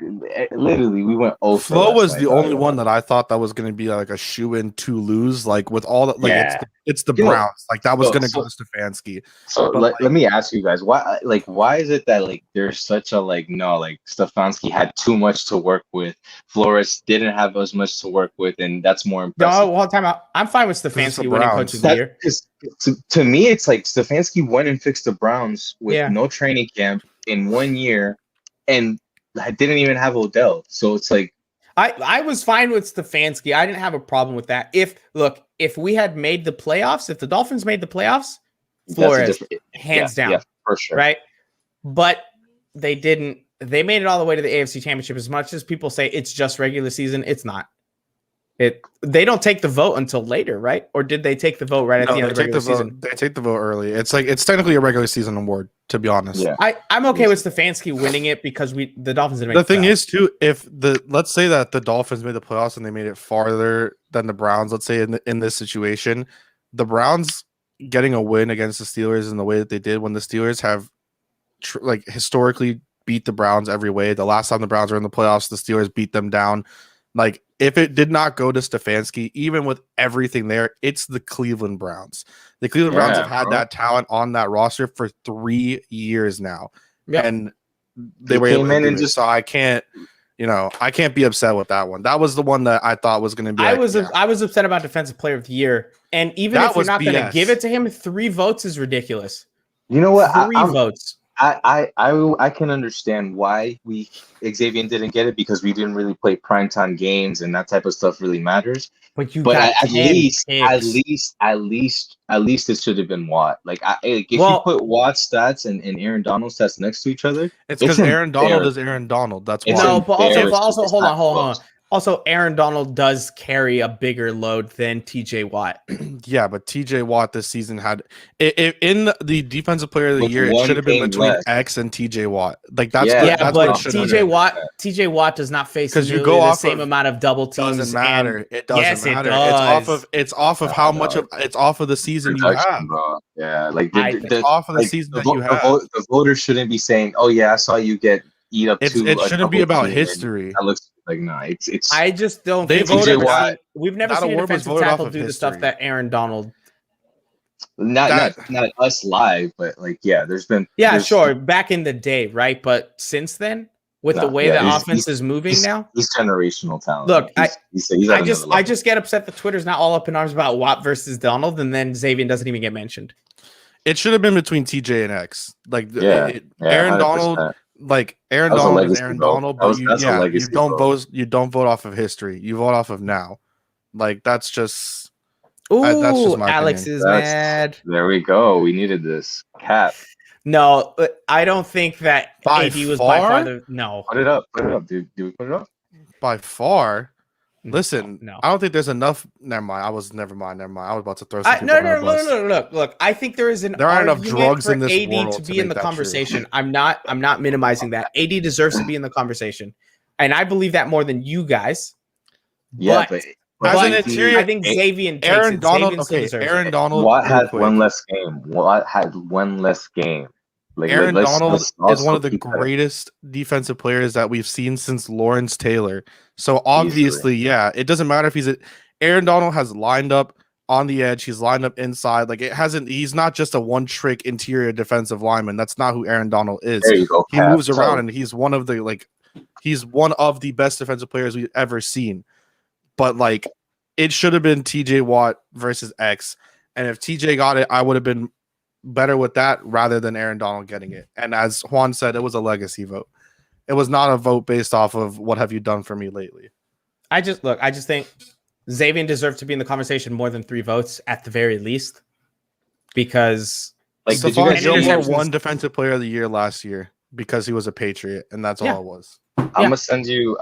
literally, we went over. Flo last was night, the dog. only one that I thought that was going to be like a shoe in to lose. Like with all that, like Yeah. it's the You know, Browns. Like that was so- going to so- go to Stefanski. So But, let me ask you guys why is it that like there's such a like no like Stefanski had too much to work with, Flores didn't have as much to work with, and that's more impressive. no, one time out. I'm fine with it's the Stefanski winning Browns. coach of the year. To me, it's like Stefanski went and fixed the Browns with Yeah. no training camp in 1 year, and I didn't even have Odell. So it's like I was fine with Stefanski. I didn't have a problem with that. If we had made the playoffs, if the Dolphins made the playoffs, that's a Flores, different, hands down. yeah, for sure. right? But they didn't. They made it all the way to the AFC Championship. As much as people say it's just regular season, it's not. They don't take the vote until later, right? Or did they take the vote right at No, the end they of the take the regular vote. season? They take the vote early. It's like it's technically a regular season award, to be honest. Yeah. I'm okay with Stefanski winning it because the Dolphins didn't The make thing playoffs. is too, if let's say that the Dolphins made the playoffs and they made it farther than the Browns, let's say in this situation, the Browns getting a win against the Steelers in the way that they did when the Steelers have like historically beat the Browns every way. The last time the Browns were in the playoffs, the Steelers beat them down. Like if it did not go to Stefanski, even with everything there, it's the Cleveland Browns. The Cleveland Browns have had that talent on that roster for 3 years now. Yep. And they were came able to in do and it. just- So I can't be upset with that one. That was the one that I thought was going to be. I was upset about Defensive Player of the Year, and even That if you're was not going to BS. give it to him, 3 votes is ridiculous. You know what? 3 votes. I can understand why Xavier didn't get it because we didn't really play primetime games and that type of stuff really matters. But But got at 10 least picks. it should have been Watt. Like if you put Watt's stats and Aaron Donald's stats next to each other, It's because it's Aaron Donald embarrassing. is Aaron Donald. That's It's why. No, but embarrassing. also It's hold not on. close. Also, Aaron Donald does carry a bigger load than TJ Watt. Yeah, but TJ Watt this season had in the defensive player of the With year, it one should have been game between less. X and TJ Watt. Like that's Yeah, that's but what it should have TJ been. Watt does not face 'Cause you nearly go the off same of- amount of double teams. Doesn't matter. and- It doesn't Yes, it matter. does. It's off of how much of it's off of the season you Production, have. bro. Yeah, like It's off of the season that you have. the voters shouldn't be saying, "Oh yeah, I saw you get eat up." It to shouldn't be double about team," and history. That looks like no. It's I just don't They think voted we've never Watt. seen- we've never That seen a award was defensive voted off tackle of do the stuff history. that Aaron Donald. not us live, but like yeah, there's Sure, back in the day, right? But since then, with the way the offense is moving now, he's generational talent. Look, he's I just get upset that Twitter's not all up in arms about Watt versus Donald, and then Xavier doesn't even get mentioned. It should have been between TJ and X. Like Aaron 100%. Donald. Like Aaron That was a Donald is legacy Aaron vote. Donald, That's but a legacy you don't vote. vote off of history. You vote off of now. Like that's just Ooh, that's just my Alex opinion. is mad. There we go. We needed this. Cap. No, I don't think that By AD was by far? far the no. Put it up, dude. Do we put it up? by far. Listen, No. I don't think there's enough. Never mind. I was about to throw some people No, under the bus. look. I think there is an There aren't enough argument drugs for in this AD world to to be in make the that true. conversation. I'm not minimizing that. AD deserves to be in the conversation, and I believe that more than you guys. Yeah, But- As an But interior, I think Xavier takes Aaron it. Donald. Xavier still Okay, deserves Aaron it. Donald. Watt real had quick. one less game. Watt had one less game. Like Aaron Donald let's is also one of the keep that- greatest defensive players that we've seen since Lawrence Taylor. So obviously, yeah, it doesn't matter if Aaron Donald has lined up on the edge, he's lined up inside. Like he's not just a one-trick interior defensive lineman. That's not who Aaron Donald is. There you go. He Cap. moves around and he's one of the best defensive players we've ever seen. But like it should have been TJ Watt versus X. And if TJ got it, I would have been better with that rather than Aaron Donald getting it. And as Juan said, it was a legacy vote. It was not a vote based off of what have you done for me lately. I just think Xavier deserved to be in the conversation more than 3 votes at the very least. because Like, did you Stephon guys Gilmore interceptions- won Defensive Player of the Year last year because he was a Patriot, and that's Yeah. all it was. I'm gonna send you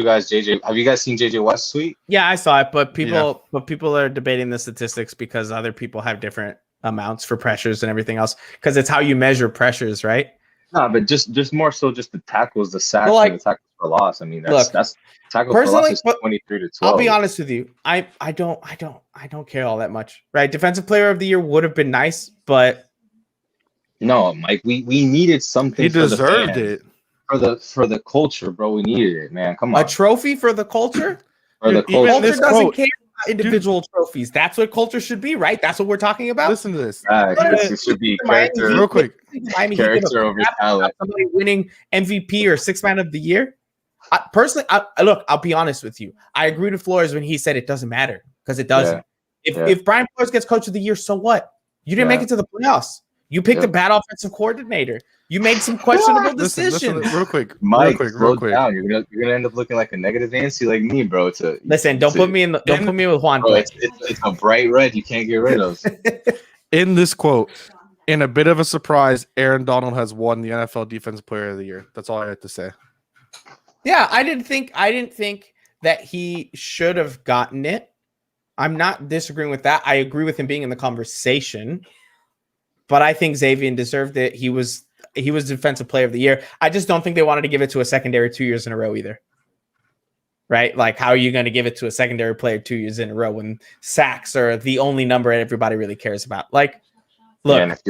guys JJ. Have you guys seen JJ Watt's tweet? yeah, I saw it, but people are debating the statistics because other people have different amounts for pressures and everything else because it's how you measure pressures, right? No, but just more so just the tackles, the sacks, Well, like, and the tackles for loss. I mean, look, that's tackles for personally, loss is but 23-12. I'll be honest with you. I don't care all that much, right? Defensive Player of the Year would have been nice, but No, Mike, we needed something. He for the deserved fans. it. For the culture, bro. We needed it, man. Come on, a trophy for the culture. for the Dude, even culture. Culture this doesn't quote- care about individual trophies. That's what culture should be, right? That's what we're talking about. Listen to this. It should be character, Real quick. Miami Heat give a character over crap about talent. somebody winning MVP or Sixth Man of the Year. Personally, look, I'll be honest with you. I agreed with Flores when he said it doesn't matter because it doesn't. If Brian Flores gets Coach of the Year, so what? You didn't make it to the playoffs. You picked a bad offensive coordinator. You made some questionable decisions. Listen, real quick, Mike, real quick. down. You're gonna end up looking like a negative Nancy like me, bro. Listen, don't put me with Juan. Bro, it's a bright red you can't get rid of. In this quote, in a bit of a surprise, Aaron Donald has won the NFL Defensive Player of the Year. That's all I have to say. Yeah, I didn't think that he should have gotten it. I'm not disagreeing with that. I agree with him being in the conversation, but I think Xavier deserved it. He was Defensive Player of the Year. I just don't think they wanted to give it to a secondary 2 years in a row either. Right? Like, how are you going to give it to a secondary player 2 years in a row when sacks are the only number everybody really cares about? Like, look, and if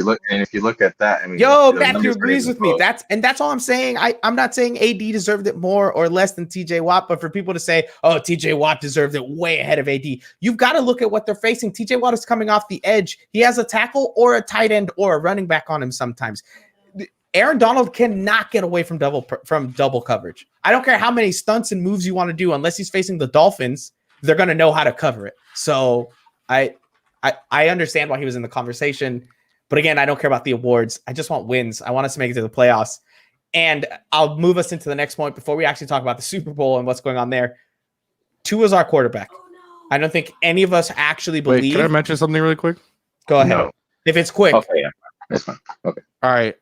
you look at that, I mean, Matthew agrees with me. That's all I'm saying. I'm not saying AD deserved it more or less than TJ Watt, but for people to say, oh, TJ Watt deserved it way ahead of AD, you've got to look at what they're facing. TJ Watt is coming off the edge. He has a tackle or a tight end or a running back on him sometimes. Aaron Donald cannot get away from double coverage. I don't care how many stunts and moves you want to do, unless he's facing the Dolphins, they're going to know how to cover it. So I understand why he was in the conversation. But again, I don't care about the awards. I just want wins. I want us to make it to the playoffs. And I'll move us into the next point before we actually talk about the Super Bowl and what's going on there. Tua's our quarterback. I don't think any of us actually believe. Wait, can I mention something really quick? Go ahead. No. If it's quick. Okay, yeah. That's fine. Okay. All right.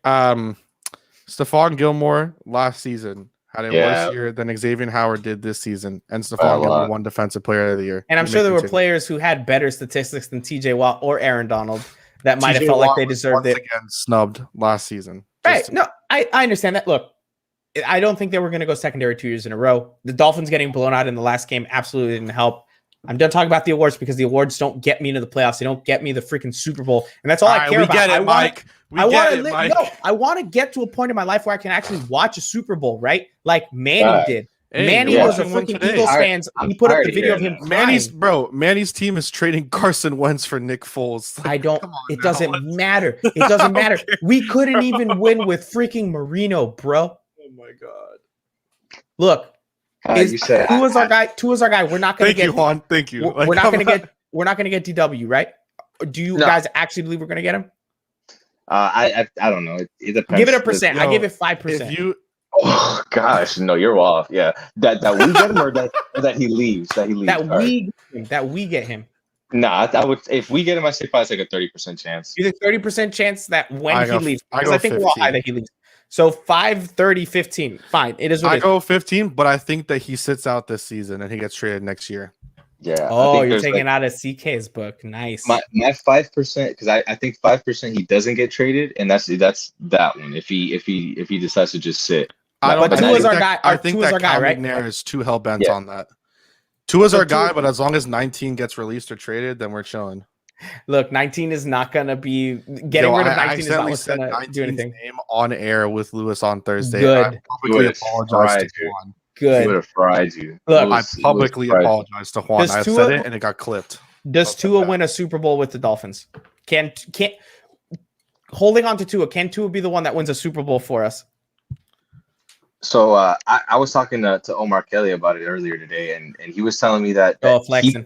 Stephon Gilmore last season had a worse year than Xavier Howard did this season, and Stephon Gilmore won Defensive Player of the Year. And I'm sure there were players who had better statistics than TJ Watt or Aaron Donald that might have felt like they deserved it. Again, snubbed last season. Right. No, I understand that. Look, I don't think they were going to go secondary 2 years in a row. The Dolphins getting blown out in the last game absolutely didn't help. I'm done talking about the awards because the awards don't get me into the playoffs. They don't get me the freaking Super Bowl. And that's all I care about. Get it, Mike. I want to get to a point in my life where I can actually watch a Super Bowl, right? Like Manny did. Hey, Manny was a freaking Eagles fan. He put up the video of him crying. Manny's team is trading Carson Wentz for Nick Foles. Like, it doesn't matter. It doesn't matter. We couldn't even win with freaking Marino, bro. Oh my god. Look. You said Tua's our guy. We're not going to get you, Juan. Thank you. We're not going to get DW, right? Do you guys actually believe we're going to get him? I don't know. It depends. Give it a percent. I give it 5%. Oh gosh, no, you're off. Yeah, that we get him or that he leaves. That we get him. Nah, I would. If we get him, I say probably like a 30% chance. You think 30% chance that when he leaves? Because I think 15. we're all high that he leaves. So 5, 30, 15. Fine. It is what I go 15, but I think that he sits out this season and he gets traded next year. Yeah. Oh, you're taking out of CK's book. Nice. My 5%, because I think 5% he doesn't get traded, and that's that one. If he decides to just sit. But Tua's our guy. I think Tua's that our guy, right? McNair is too hell bent on that. Tua's our guy, but as long as 19 gets released or traded, then we're chilling. Look, 19 is not going to be getting rid of 19 is not what's going to do anything. Name on air with Lewis on Thursday. Good. I publicly apologize to Juan. Good. He would have fried you. Look, I publicly apologize to Juan. I said it and it got clipped. Does Tua win a Super Bowl with the Dolphins? Can holding on to Tua? Can Tua be the one that wins a Super Bowl for us? So I was talking to Omar Kelly about it earlier today, and he was telling me that flexing.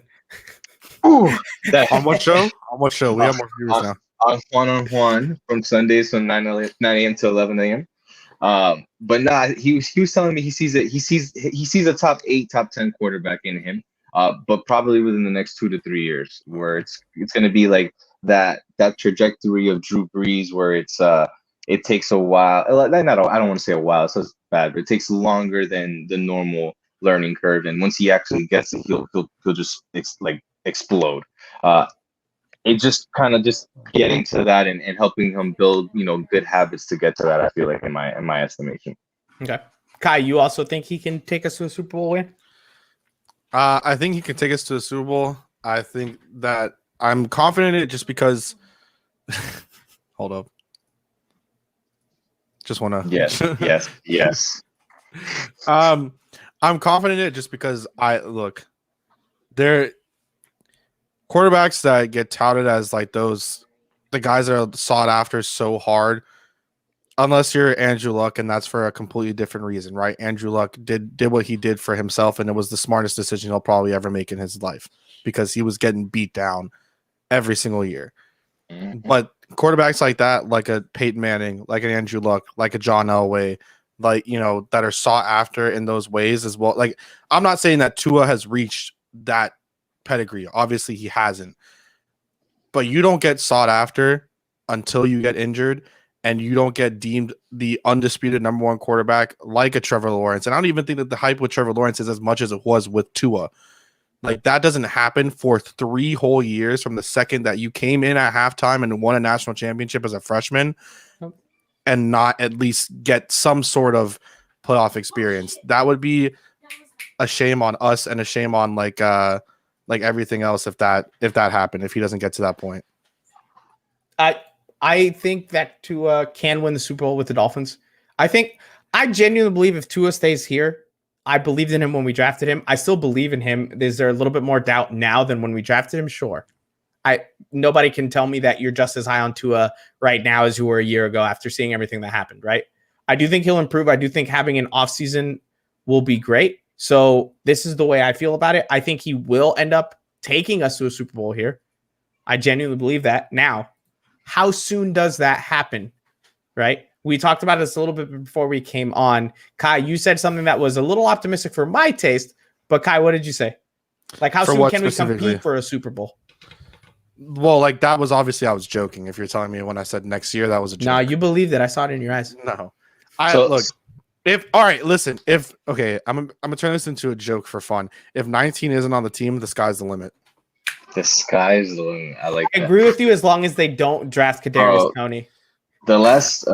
On what show? On what show? We have more viewers now. On Juan from Sundays from 9 a.m. to 11 a.m. But he was telling me he sees a top 8, top 10 quarterback in him. But probably within the next 2 to 3 years, where it's going to be like that trajectory of Drew Brees where it takes a while. I don't want to say a while, so it's bad, but it takes longer than the normal learning curve. And once he actually gets it, he'll just explode. It just kind of just getting to that and helping him build, good habits to get to that. I feel like in my estimation. Okay, Kai, you also think he can take us to a Super Bowl win? I think he can take us to a Super Bowl. I think that I'm confident in it just because. Hold up. Just want to. Yes. I'm confident in it just because they're quarterbacks that get touted as like the guys that are sought after so hard. Unless you're Andrew Luck, and that's for a completely different reason, right? Andrew Luck did what he did for himself, and it was the smartest decision he'll probably ever make in his life because he was getting beat down every single year. But quarterbacks like that, like a Peyton Manning, like an Andrew Luck, like a John Elway, that are sought after in those ways as well. Like, I'm not saying that Tua has reached that pedigree. Obviously, he hasn't. But you don't get sought after until you get injured. And you don't get deemed the undisputed number one quarterback like a Trevor Lawrence. And I don't even think that the hype with Trevor Lawrence is as much as it was with Tua. Like, that doesn't happen for 3 whole years from the second that you came in at halftime and won a national championship as a freshman and not at least get some sort of playoff experience. That would be a shame on us and a shame on like everything else if that happened, if he doesn't get to that point. I think that Tua can win the Super Bowl with the Dolphins. I genuinely believe if Tua stays here, I believed in him when we drafted him. I still believe in him. Is there a little bit more doubt now than when we drafted him? Sure. Nobody can tell me that you're just as high on Tua right now as you were a year ago after seeing everything that happened, right? I do think he'll improve. I do think having an offseason will be great. So this is the way I feel about it. I think he will end up taking us to a Super Bowl here. I genuinely believe that. Now, how soon does that happen, right? We talked about this a little bit before we came on. Kai, you said something that was a little optimistic for my taste, but Kai, what did you say? Like, how soon can we compete for a Super Bowl? Well, like, that was obviously I was joking. If you're telling me when I said next year, that was a joke. No, you believed it. I saw it in your eyes. No. I'm gonna turn this into a joke for fun. If 19 isn't on the team, the sky's the limit. The sky's the limit. I agree with you as long as they don't draft Kadarius Toney. The last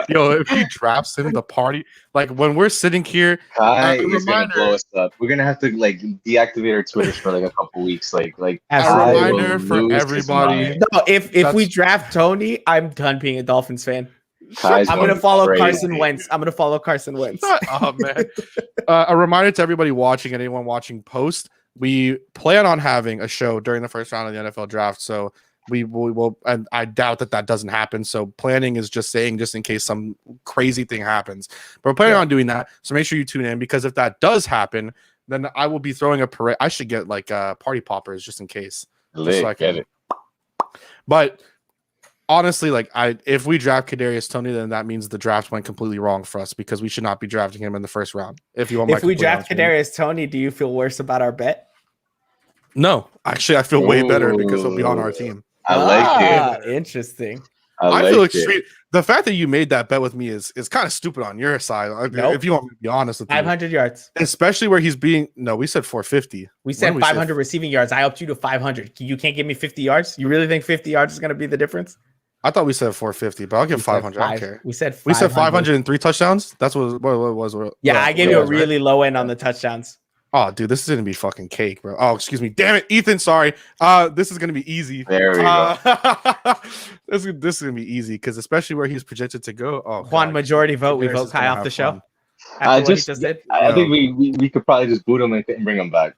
Yo, if he drafts him, the party, like when we're sitting here, Kai is gonna blow us up. We're gonna have to like deactivate our Twitter for like a couple weeks. Like as a reminder for everybody. No, if we draft Toney, I'm done being a Dolphins fan. I'm gonna follow Carson Wentz. Oh man! A reminder to everybody watching and anyone watching post. We plan on having a show during the first round of the NFL draft, so we will. And I doubt that doesn't happen. So planning is just saying, just in case some crazy thing happens. But we're planning on doing that. So make sure you tune in because if that does happen, then I will be throwing a parade. I should get like party poppers just in case. Just so I can. But honestly, like if we draft Kadarius Toney, then that means the draft went completely wrong for us because we should not be drafting him in the first round. If we draft Kadarius Toney, do you feel worse about our bet? No, actually, I feel way better because he'll be on our team. I like it. Interesting. I feel extreme. The fact that you made that bet with me is kind of stupid on your side. Nope. If you want me to be honest with you, 500 yards, especially where he's being. No, we said 450. We said 500 receiving yards. I upped you to 500. You can't give me 50 yards. You really think 50 yards is going to be the difference? I thought we said 450, but I'll give 500. I don't care. We said 500 and 3 touchdowns. That's what it was. Yeah, I gave you a really low end on the touchdowns. Oh, dude, this is gonna be fucking cake, bro. Oh, excuse me. Damn it, Ethan. Sorry. This is gonna be easy. There we go. This is gonna be easy because especially where he's projected to go. Oh, Juan, majority vote. We vote Kai off the show. I think we could probably just boot him and bring him back.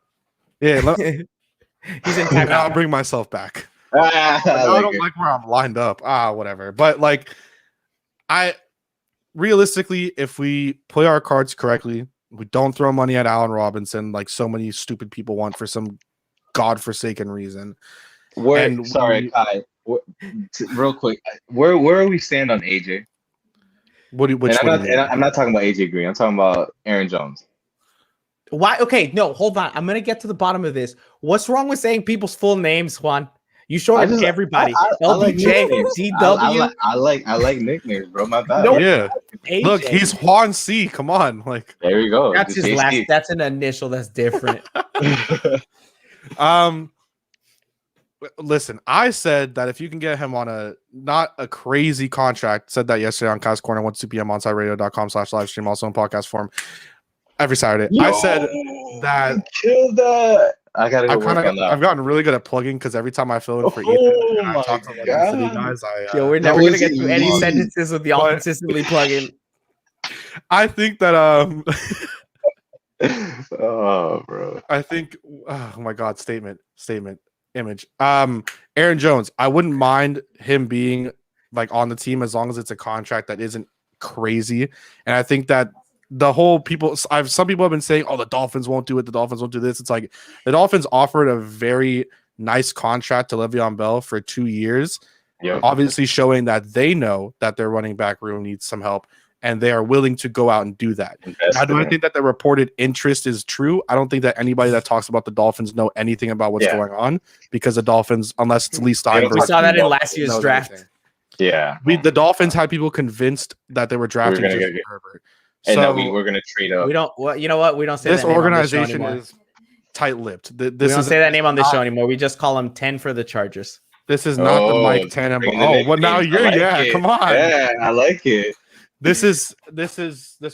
Yeah, he's in timeout. I'll bring myself back. I don't like where I'm lined up. Whatever. But like, realistically, if we play our cards correctly. We don't throw money at Allen Robinson like so many stupid people want for some godforsaken reason. Kai, real quick, where are we stand on AJ? I'm not talking about AJ Green. I'm talking about Aaron Jones. Why? Okay, no, hold on. I'm gonna get to the bottom of this. What's wrong with saying people's full names, Juan? You showed everybody. I like LBJ, nicknames. DW. I like nicknames, bro. My bad. No, Yeah. AJ. Look, he's Juan C. Come on, like. There you go. That's Just his last. JC. That's an initial. That's different. Listen, I said that if you can get him on a not a crazy contract, said that yesterday on Kai's Corner, 1 2 p.m. onsiteradio.com/livestream, also in podcast form every Saturday. I said that Kill that. I gotta go work on that. I've gotten really good at plugging because every time I fill in for Ethan and I talk to the city guys, Yo, we're never gonna get through any sentences with y'all consistently plugging. I think that oh, bro. I think oh my god, statement image. Aaron Jones, I wouldn't mind him being like on the team as long as it's a contract that isn't crazy. And I think that the whole some people have been saying, oh, the Dolphins won't do it, the Dolphins won't do this. It's like the Dolphins offered a very nice contract to Le'Veon Bell for 2 years, obviously showing that they know that their running back room needs some help and they are willing to go out and do that. Now, do I think that the reported interest is true? I don't think that anybody that talks about the Dolphins know anything about what's going on, because the Dolphins, unless it's Lee Steinberg. We saw that in last year's draft. Anything. Yeah. The Dolphins had people convinced that they were drafting Herbert. And so that we're going to trade up. We don't. Well, you know what? We don't say this that organization is tight-lipped. We don't say that name on this show anymore. We just call them 10 for the Chargers. This is not the Mike Tannenbaum. Oh, well, now you're come on. Yeah, I like it. This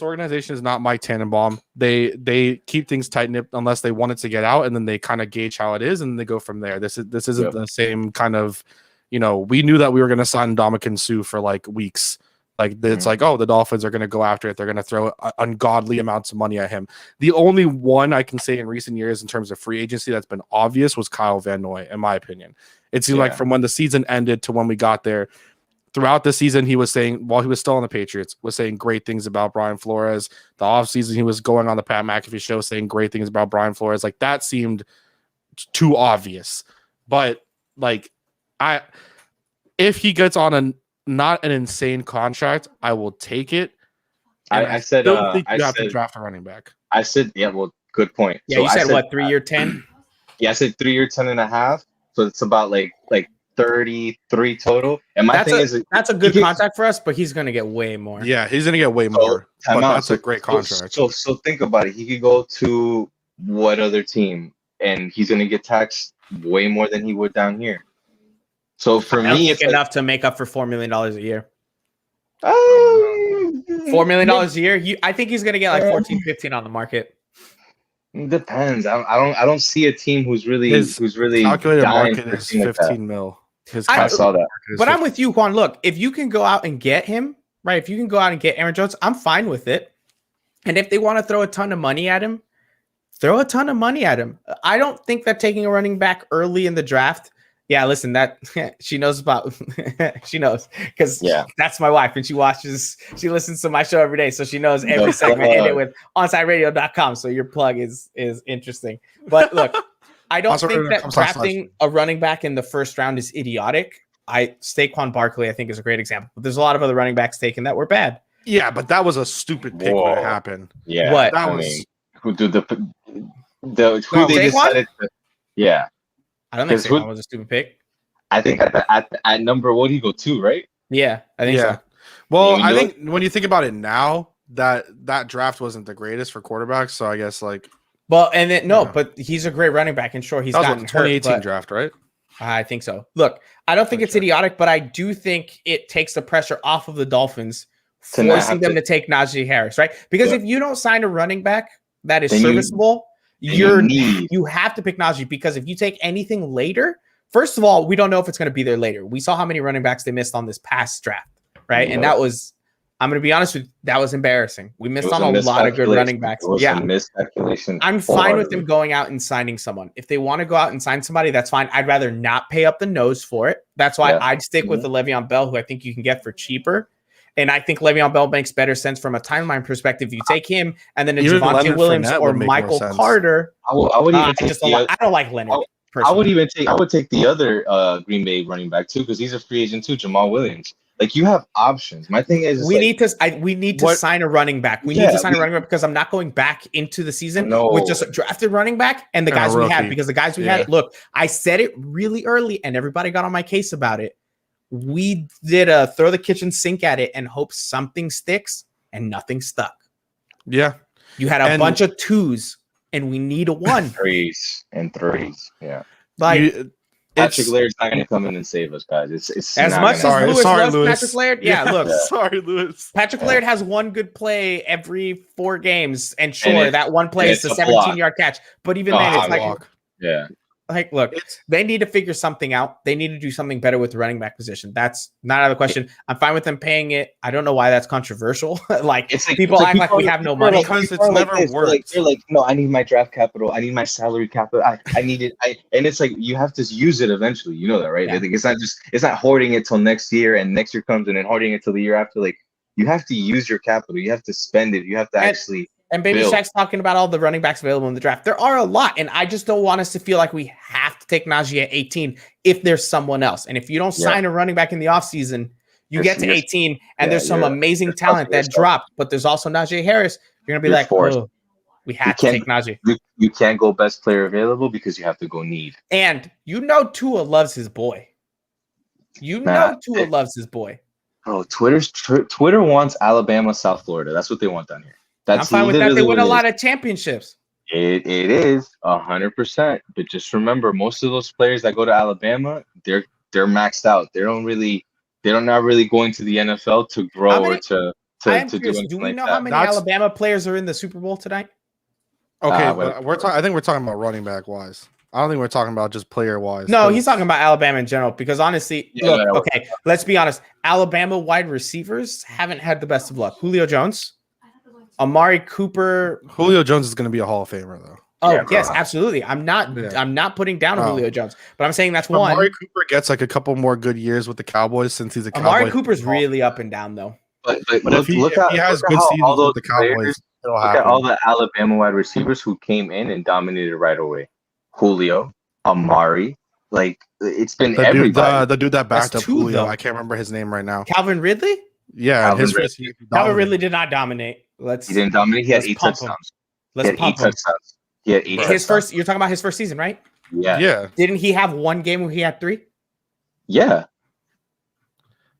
organization is not Mike Tannenbaum. They keep things tight-knit unless they want it to get out, and then they kind of gauge how it is, and they go from there. This isn't the same kind of, we knew that we were going to sign Ndamukong Suh for like weeks. Like it's like, oh, the Dolphins are going to go after it. They're going to throw ungodly amounts of money at him. The only one I can say in recent years in terms of free agency that's been obvious was Kyle Van Noy, in my opinion. It seemed like from when the season ended to when we got there, throughout the season, he was saying, while he was still on the Patriots, was saying great things about Brian Flores. The offseason, he was going on the Pat McAfee show saying great things about Brian Flores. Like that seemed too obvious. But like, if he gets on not an insane contract, I will take it. I said, you have to draft a running back. I said, yeah, well, good point. Yeah, so you said what, 3-year 10? Yeah, I said 3-year 10.5. So it's about like 33 total. And my thing is, that's a good contract for us, but he's going to get way more. Yeah, he's going to get way more. But that's a great contract. So think about it. He could go to what other team, and he's going to get taxed way more than he would down here. So for me, it's enough to make up for $4 million a year. $4 million a year. I think he's going to get like 14, 15 on the market. It depends. I don't see a team who's really calculated market is 15 mil. I saw that. But I'm with you, Juan. Look, if you can go out and get him, right? If you can go out and get Aaron Jones, I'm fine with it. And if they want to throw a ton of money at him, throw a ton of money at him. I don't think that taking a running back early in the draft. Yeah, listen, that she knows about. She knows because that's my wife, and she listens to my show every day, so she knows every segment. End it with onsiteradio.com. So your plug is interesting. But look, I don't think that drafting a running back in the first round is idiotic. Saquon Barkley, I think, is a great example. But there's a lot of other running backs taken that were bad. Yeah, but that was a stupid pick when it happened. Yeah, what that was who did who they decided to, yeah. I don't think Saquon was a stupid pick. I think at number, what did he go 2, right? Yeah, I think so. Well, I think when you think about it now, that draft wasn't the greatest for quarterbacks. So I guess like, well, and then but he's a great running back, and sure, he's gotten the 2018 draft, right? I think so. Look, I don't think it's idiotic, but I do think it takes the pressure off of the Dolphins, forcing them to take Najee Harris, right? Because if you don't sign a running back that is serviceable. You have to pick Najee, because if you take anything later, first of all, we don't know if it's going to be there later. We saw how many running backs they missed on this past draft, right? And that was, I'm going to be honest with you, that was embarrassing. We missed on a lot of good running backs. Yeah, miscalculation. I'm fine with them going out and signing someone. If they want to go out and sign somebody, that's fine. I'd rather not pay up the nose for it. That's why I'd stick with the Le'Veon Bell, who I think you can get for cheaper. And I think Le'Veon Bell makes better sense from a timeline perspective. You take him, and then a Javonte Williams or Michael Carter. I would even I don't like Leonard. I would take the other Green Bay running back too, because he's a free agent too, Jamal Williams. Like you have options. My thing is, we need to sign a running back. We need to sign a running back because I'm not going back into the season with just a drafted running back and the guys we had, because the guys we had, look, I said it really early and everybody got on my case about it. We did a throw the kitchen sink at it and hope something sticks, and nothing stuck. Yeah. You had a bunch of twos and we need a one. threes. Yeah. Like Patrick Laird's not going to come in and save us, guys. It's as much as Lewis loves Patrick Laird. Yeah, look. Sorry, Lewis. Patrick Laird has one good play every 4 games, and sure, that one play is a 17-yard catch. But even then, it's like, like, look, they need to figure something out. They need to do something better with the running back position. That's not out of the question. I'm fine with them paying it. I don't know why that's controversial. like people act like we have no money because it's never worked. They're like, no, I need my draft capital. I need my salary capital. I need it. And it's like you have to use it eventually. You know that, right? Yeah. Like, it's not hoarding it till next year, and next year comes, and then hoarding it till the year after. Like you have to use your capital. You have to spend it. You have to actually. And Baby Shaq's talking about all the running backs available in the draft. There are a lot, and I just don't want us to feel like we have to take Najee at 18 if there's someone else. And if you don't sign a running back in the offseason, you get to 18, and there's some amazing talent that dropped, but there's also Najee Harris. You're going to be like, oh, we have to take Najee. You can't go best player available because you have to go need. And you know Tua loves his boy. Tua loves his boy. Bro, Twitter wants Alabama, South Florida. That's what they want down here. I'm fine with that. They win a lot of championships. It is 100%. But just remember, most of those players that go to Alabama, they're maxed out. They're not really going to the NFL to grow or to do anything. Do we know how many Alabama players are in the Super Bowl tonight? Okay, I think we're talking about running back wise. I don't think we're talking about just player wise. No, he's talking about Alabama in general because honestly, let's be honest. Alabama wide receivers haven't had the best of luck. Julio Jones, Amari Cooper. Julio Jones is going to be a Hall of Famer, though. Oh, yes, absolutely. I'm not putting down Julio Jones, but I'm saying that's one. Amari Cooper gets like a couple more good years with the Cowboys since he's a Cowboy. Amari Cooper's really up and down, though. But if he has good seasons with the Cowboys, look at all the Alabama wide receivers who came in and dominated right away. Julio, Amari, like it's been everybody. The dude that backed up Julio, I can't remember his name right now. Calvin Ridley? Yeah, Calvin Ridley did not dominate. He didn't dominate. He had 8 touchdowns. He had 8 touchdowns. You're talking about his first season, right? Yeah. Didn't he have one game where he had 3? Yeah.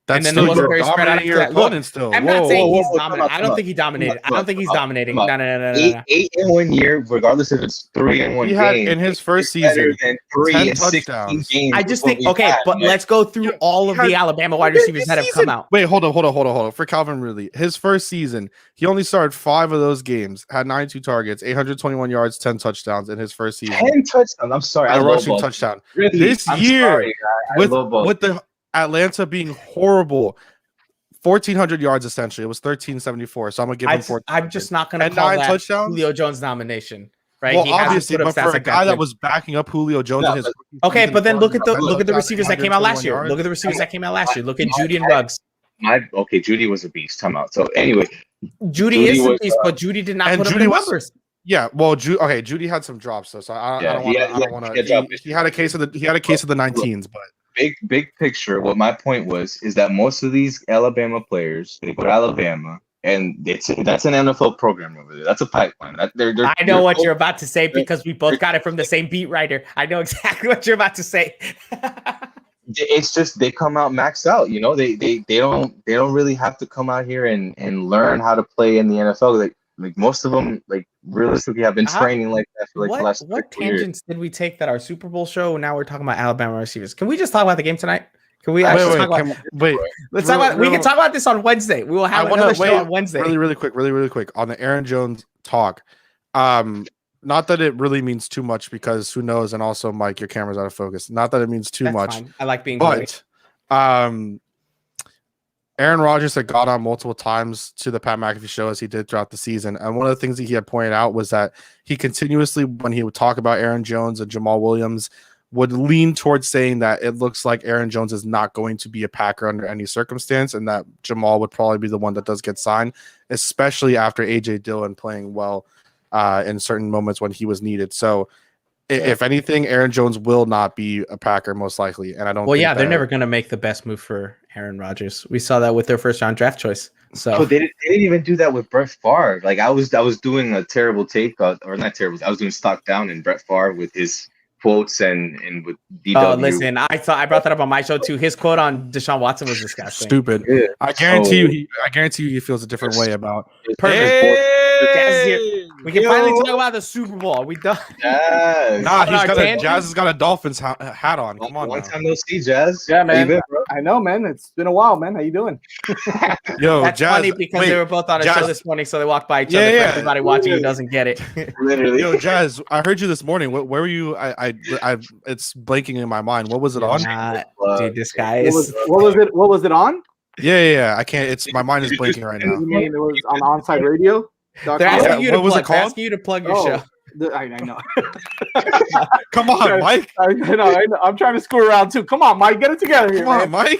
That's and then still very spread out your opponent still. I'm not saying he's dominant. I don't think he dominated. I don't think he's dominating. No. 8 in 1 year, regardless if it's 3 in 1 game. He had in his first season 3 in 16 games. I just think but let's go through all of the Alabama wide receivers that have come out. Wait, hold on. For Calvin Ridley, his first season, he only started 5 of those games, had 92 targets, 821 yards, 10 touchdowns in his first season. 10 touchdowns. I'm sorry. A rushing touchdown. Really? This year, with the Atlanta being horrible, 1,400 yards essentially. It was 1,374. So I'm gonna give him 4. I'm just not gonna call 9 that touchdowns? Julio Jones nomination, right? Well, obviously, but for a guy that was backing up Julio Jones, in his but then look at the receivers that came out last year. Look at the receivers that came out last year. Look at Judy and Ruggs. Judy was a beast. Time out. So anyway, Judy is a beast, but Judy did not put up the numbers. Yeah, well, Judy had some drops though, so I don't want to. He had a case of the 19s, but. Big picture, what my point was is that most of these Alabama players, they go to Alabama, and that's an NFL program over there. That's a pipeline. I know what you're about to say because we both got it from the same beat writer. I know exactly what you're about to say. It's just they come out maxed out. You know, they don't really have to come out here and learn how to play in the NFL. Like most of them, like realistically, have been training like that for the last 4 tangents did we take that our Super Bowl show? Now we're talking about Alabama receivers. Can we just talk about the game tonight? Can we actually talk about? Let's talk about. We can talk about this on Wednesday. We will have another show on Wednesday. Really quick on the Aaron Jones talk. Not that it really means too much because who knows? And also, Mike, your camera's out of focus. Not that it means too much. Fine. I like being but Aaron Rodgers had got on multiple times to the Pat McAfee show as he did throughout the season. And one of the things that he had pointed out was that he continuously, when he would talk about Aaron Jones and Jamal Williams, would lean towards saying that it looks like Aaron Jones is not going to be a Packer under any circumstance and that Jamal would probably be the one that does get signed, especially after A.J. Dillon playing well in certain moments when he was needed. So if anything, Aaron Jones will not be a Packer most likely. And I don't they're never going to make the best move for Aaron Rodgers. We saw that with their first round draft choice. So Oh, they didn't even do that with Brett Favre. Like I was doing a terrible take, or not terrible. I was doing stock down in Brett Favre with his quotes and with DW. oh, listen, I brought that up on my show too. His quote on Deshaun Watson was disgusting. Stupid. Yeah. I guarantee you he feels a different way about. Perfect. Hey! We can finally talk about the Super Bowl. Are we done? Jazz. Nah, tangent? Jazz has got a Dolphins hat on. Come on, Long now. time no see, Jazz. Yeah, How you man. been, bro? I know, man. It's been a while, man. How you doing? Yo, That's Jazz, funny because wait, they were both on a show Jazz- this morning, so they walked by each Yeah, other. For yeah. everybody watching who doesn't get it. Literally. Yo, Jazz, I heard you this morning. Where were you? It's blanking in my mind. What was it on? Dude, this guy What is. was it on? Yeah. I can't. It's my mind is blanking right now. You mean it was on Onside Radio? They're asking Yeah, you to what was it plug. They're called? asking you to plug your Oh. show. I know. Come on, Mike. I know. I'm trying to screw around too. Come on, Mike. Get it together here, Come on, man. Mike.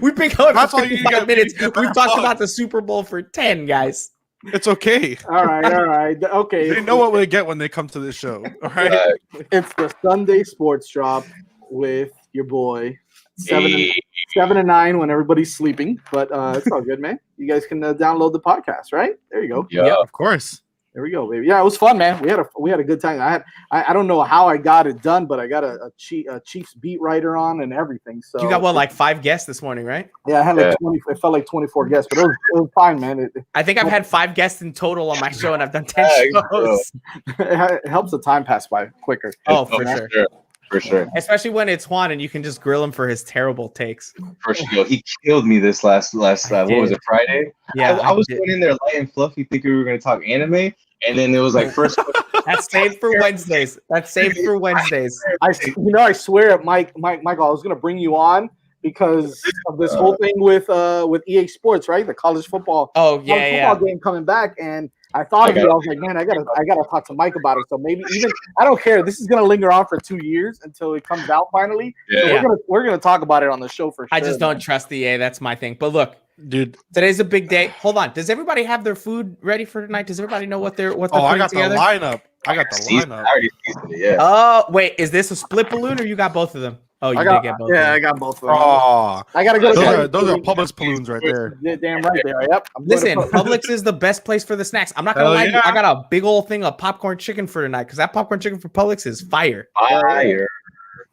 We've been going That's for why you 55 gotta minutes. get We've that talked plug. about the Super Bowl for 10, guys. It's okay. All right. Okay. They know what they get when they come to this show. All right. It's the Sunday Sports Drop with your boy. Hey. 7 and 9 when everybody's sleeping, but it's all good, man. You guys can download the podcast, right? There you go. Yeah. Of course. There we go, baby. Yeah, it was fun, man. We had a good time. I don't know how I got it done, but I got a Chiefs beat writer on and everything. So You got like 5 guests this morning, right? Yeah, I had like 20. It felt like 24 guests, but it was fine, man. I think I've had 5 guests in total on my show, and I've done 10 shows. It helps the time pass by quicker. Oh, for sure. For sure. Especially when it's Juan and you can just grill him for his terrible takes. For sure. Yo, he killed me this last what was it, Friday? Yeah, I was going in there light and fluffy thinking we were going to talk anime, and then it was like first That's saved for Wednesdays. That's saved for Wednesdays. I swear, Michael, I was gonna bring you on because of this whole thing with EA Sports, right? The college football. Oh, college yeah. football game coming back, and I thought of you. I was like, man, I gotta talk to Mike about it. So maybe even I don't care. This is gonna linger on for 2 years until it comes out finally. Yeah. So we're gonna talk about it on the show for sure. I just don't trust the EA. That's my thing. But look, Dude. today's a big day. Hold on. Does everybody have their food ready for tonight? Does everybody know what they're Oh, I putting got together? the lineup. I already seasoned it, yeah. Oh, wait. Is this a split balloon or you got both of them? Oh, you did get both. Yeah, of I them. got both of them. Oh, I gotta go. those are Publix balloons right there. Yeah, damn right there. Yep. I'm going Listen, to- Publix is the best place for the snacks. I'm not gonna Hell lie. To you, yeah. I got a big old thing of popcorn chicken for tonight because that popcorn chicken for Publix is fire. Fire.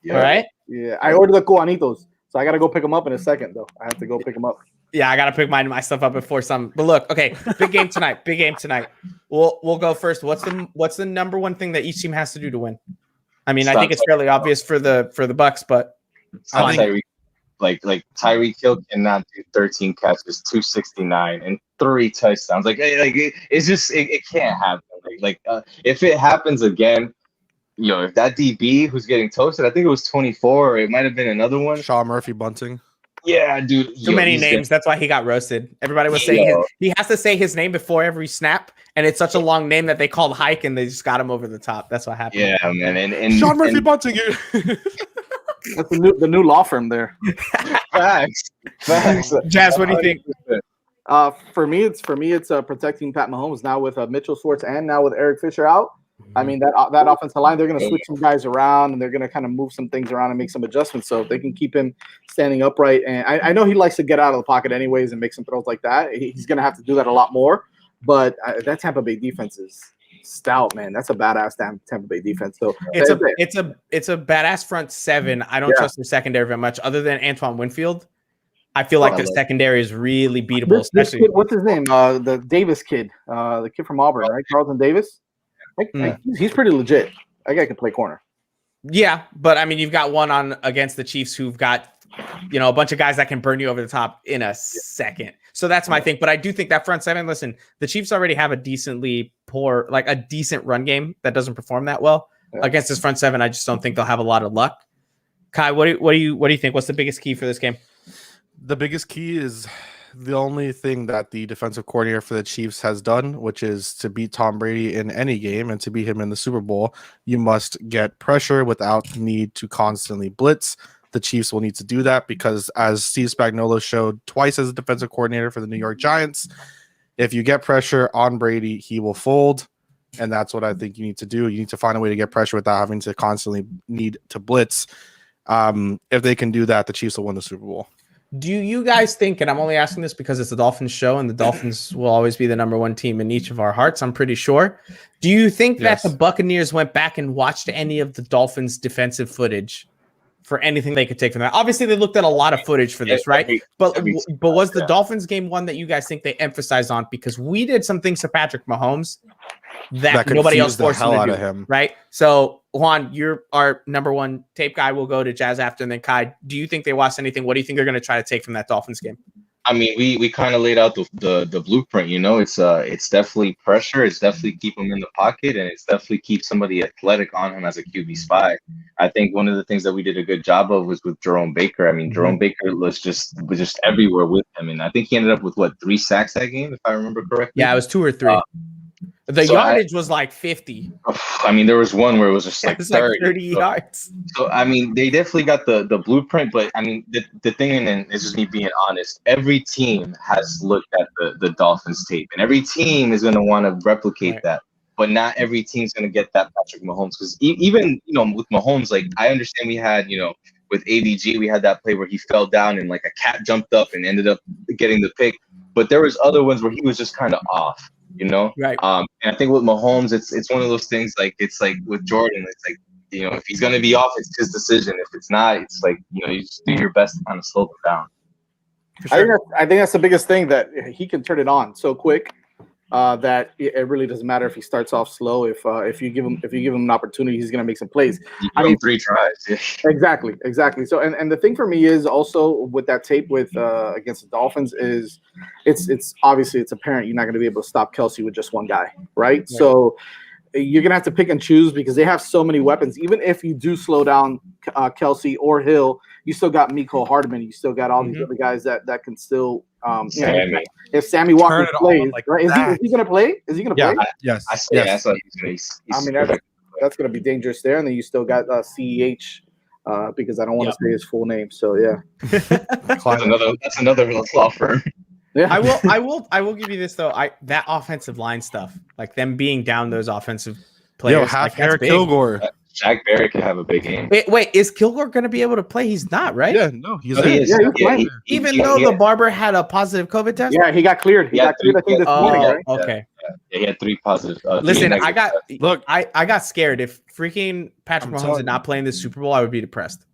Yeah. All right. Yeah, I ordered the Cuanitos, so I gotta go pick them up in a second. Though I have to go pick them up. Yeah, I gotta pick my stuff up before some. But look, okay, big game tonight. Big game tonight. We'll go first. What's the number one thing that each team has to do to win? I mean, I think it's fairly obvious for the Bucks, but I think Tyreek Hill cannot do 13 catches, 269, and 3 touchdowns. It's just it can't happen. If it happens again, if that DB who's getting toasted, I think it was 24, or it might have been another one. Shaw Murphy Bunting. Yeah, dude. too many names. That's why he got roasted. Everybody was saying he has to say his name before every snap, and it's such a long name that they called Hike, and they just got him over the top. That's what happened. Yeah, man. And Sean Murphy Bunting. That's the new law firm there. Facts. Jazz, what do you think? For me, it's protecting Pat Mahomes now with Mitchell Schwartz and now with Eric Fisher out. I mean that offensive line, they're going to switch some guys around and they're going to kind of move some things around and make some adjustments. So if they can keep him standing upright, and I know he likes to get out of the pocket anyways and make some throws like that. He's going to have to do that a lot more. But that Tampa Bay defense is stout, man. That's a badass Tampa Bay defense. So it's a badass front seven. I don't trust the secondary very much, other than Antoine Winfield. I feel like their secondary is really beatable. This kid, what's his name? The Davis kid, the kid from Auburn, right? Carlton Davis. He's pretty legit. That guy can play corner. Yeah, but I mean, you've got one on against the Chiefs who've got a bunch of guys that can burn you over the top in a second. So that's my thing. But I do think that front seven. Listen, the Chiefs already have a decent run game that doesn't perform that well against this front seven. I just don't think they'll have a lot of luck. Kai, what do you think? What's the biggest key for this game? The biggest key is the only thing that the defensive coordinator for the Chiefs has done, which is to beat Tom Brady in any game and to beat him in the Super Bowl. You must get pressure without the need to constantly blitz. The Chiefs will need to do that because, as Steve Spagnuolo showed twice as a defensive coordinator for the New York Giants, if you get pressure on Brady, he will fold. And that's what I think you need to do. You need to find a way to get pressure without having to constantly need to blitz. If they can do that, the Chiefs will win the Super Bowl. Do you guys think, and I'm only asking this because it's the Dolphins show and the Dolphins will always be the number one team in each of our hearts, I'm pretty sure. Do you think that the Buccaneers went back and watched any of the Dolphins defensive footage for anything they could take from that? Obviously, they looked at a lot of footage for this, right? But was the Dolphins game one that you guys think they emphasized on? Because we did some things to Patrick Mahomes that nobody else forced him to do, him. Right? So, Juan, you're our number one tape guy. We'll go to Jazz after, and then Kai. Do you think they watched anything? What do you think they're going to try to take from that Dolphins game? I mean, we kind of laid out the blueprint. You know, it's definitely pressure. It's definitely keep him in the pocket, and it's definitely keep somebody athletic on him as a QB spy. I think one of the things that we did a good job of was with Jerome Baker. I mean, Jerome Baker was just everywhere with him, and I think he ended up with 3 sacks that game, if I remember correctly. Yeah, it was 2 or 3. The yardage was like 50. I mean, there was one where it was just like, 30 yards. So, I mean, they definitely got the blueprint, but I mean, the thing, and it's just me being honest, every team has looked at the Dolphins tape, and every team is going to want to replicate that, but not every team's going to get that Patrick Mahomes, because even, with Mahomes, like, I understand we had, with AVG, we had that play where he fell down and like a cat jumped up and ended up getting the pick, but there was other ones where he was just kind of off. Right. And I think with Mahomes, it's one of those things, like, it's like with Jordan, it's like, if he's going to be off, it's his decision. If it's not, it's like, you just do your best to kind of slow him down. Sure. I think that's the biggest thing, that he can turn it on so quick that it really doesn't matter if he starts off slow. If you give him an opportunity, he's going to make some plays. I mean, 3 tries. Exactly. So, and the thing for me is also with that tape with against the Dolphins is it's obviously it's apparent you're not going to be able to stop Kelsey with just one guy, right? So you're going to have to pick and choose because they have so many weapons. Even if you do slow down Kelsey or Hill, you still got Mecole Hardman. You still got all these other guys that can still if Sammy Walker plays, like, right? Is he going to play? Is he going to play? Yes. That's what he's I mean, that's going to be dangerous there. And then you still got CEH because I don't want to say his full name. So yeah, that's another law firm. Yeah, I will give you this though. That offensive line stuff, like them being down those offensive players. Half Eric Kilgore. Jack Barrett could have a big game. Wait, is Kilgore going to be able to play? He's not, right? Yeah, no, he's playing. Even though the barber had a positive COVID test? Yeah, he got cleared. He got cleared, I think, this morning, right? Okay. Yeah, he had 3 positive. Listen, I got scared. If freaking Patrick Mahomes did not play in the Super Bowl, I would be depressed.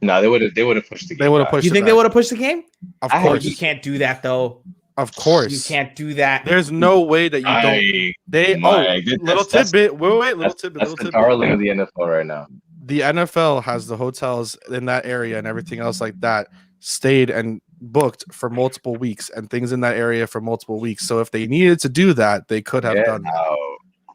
No, they would have pushed the game. They would have pushed. You think they would have pushed the game? Of course. You can't do that though. Of course. You can't do that. There's no way that you don't. Little tidbit. Wait, little tidbit. That's the darling of the NFL right now. The NFL has the hotels in that area and everything else like that stayed and booked for multiple weeks and things in that area for multiple weeks. So if they needed to do that, they could have done that.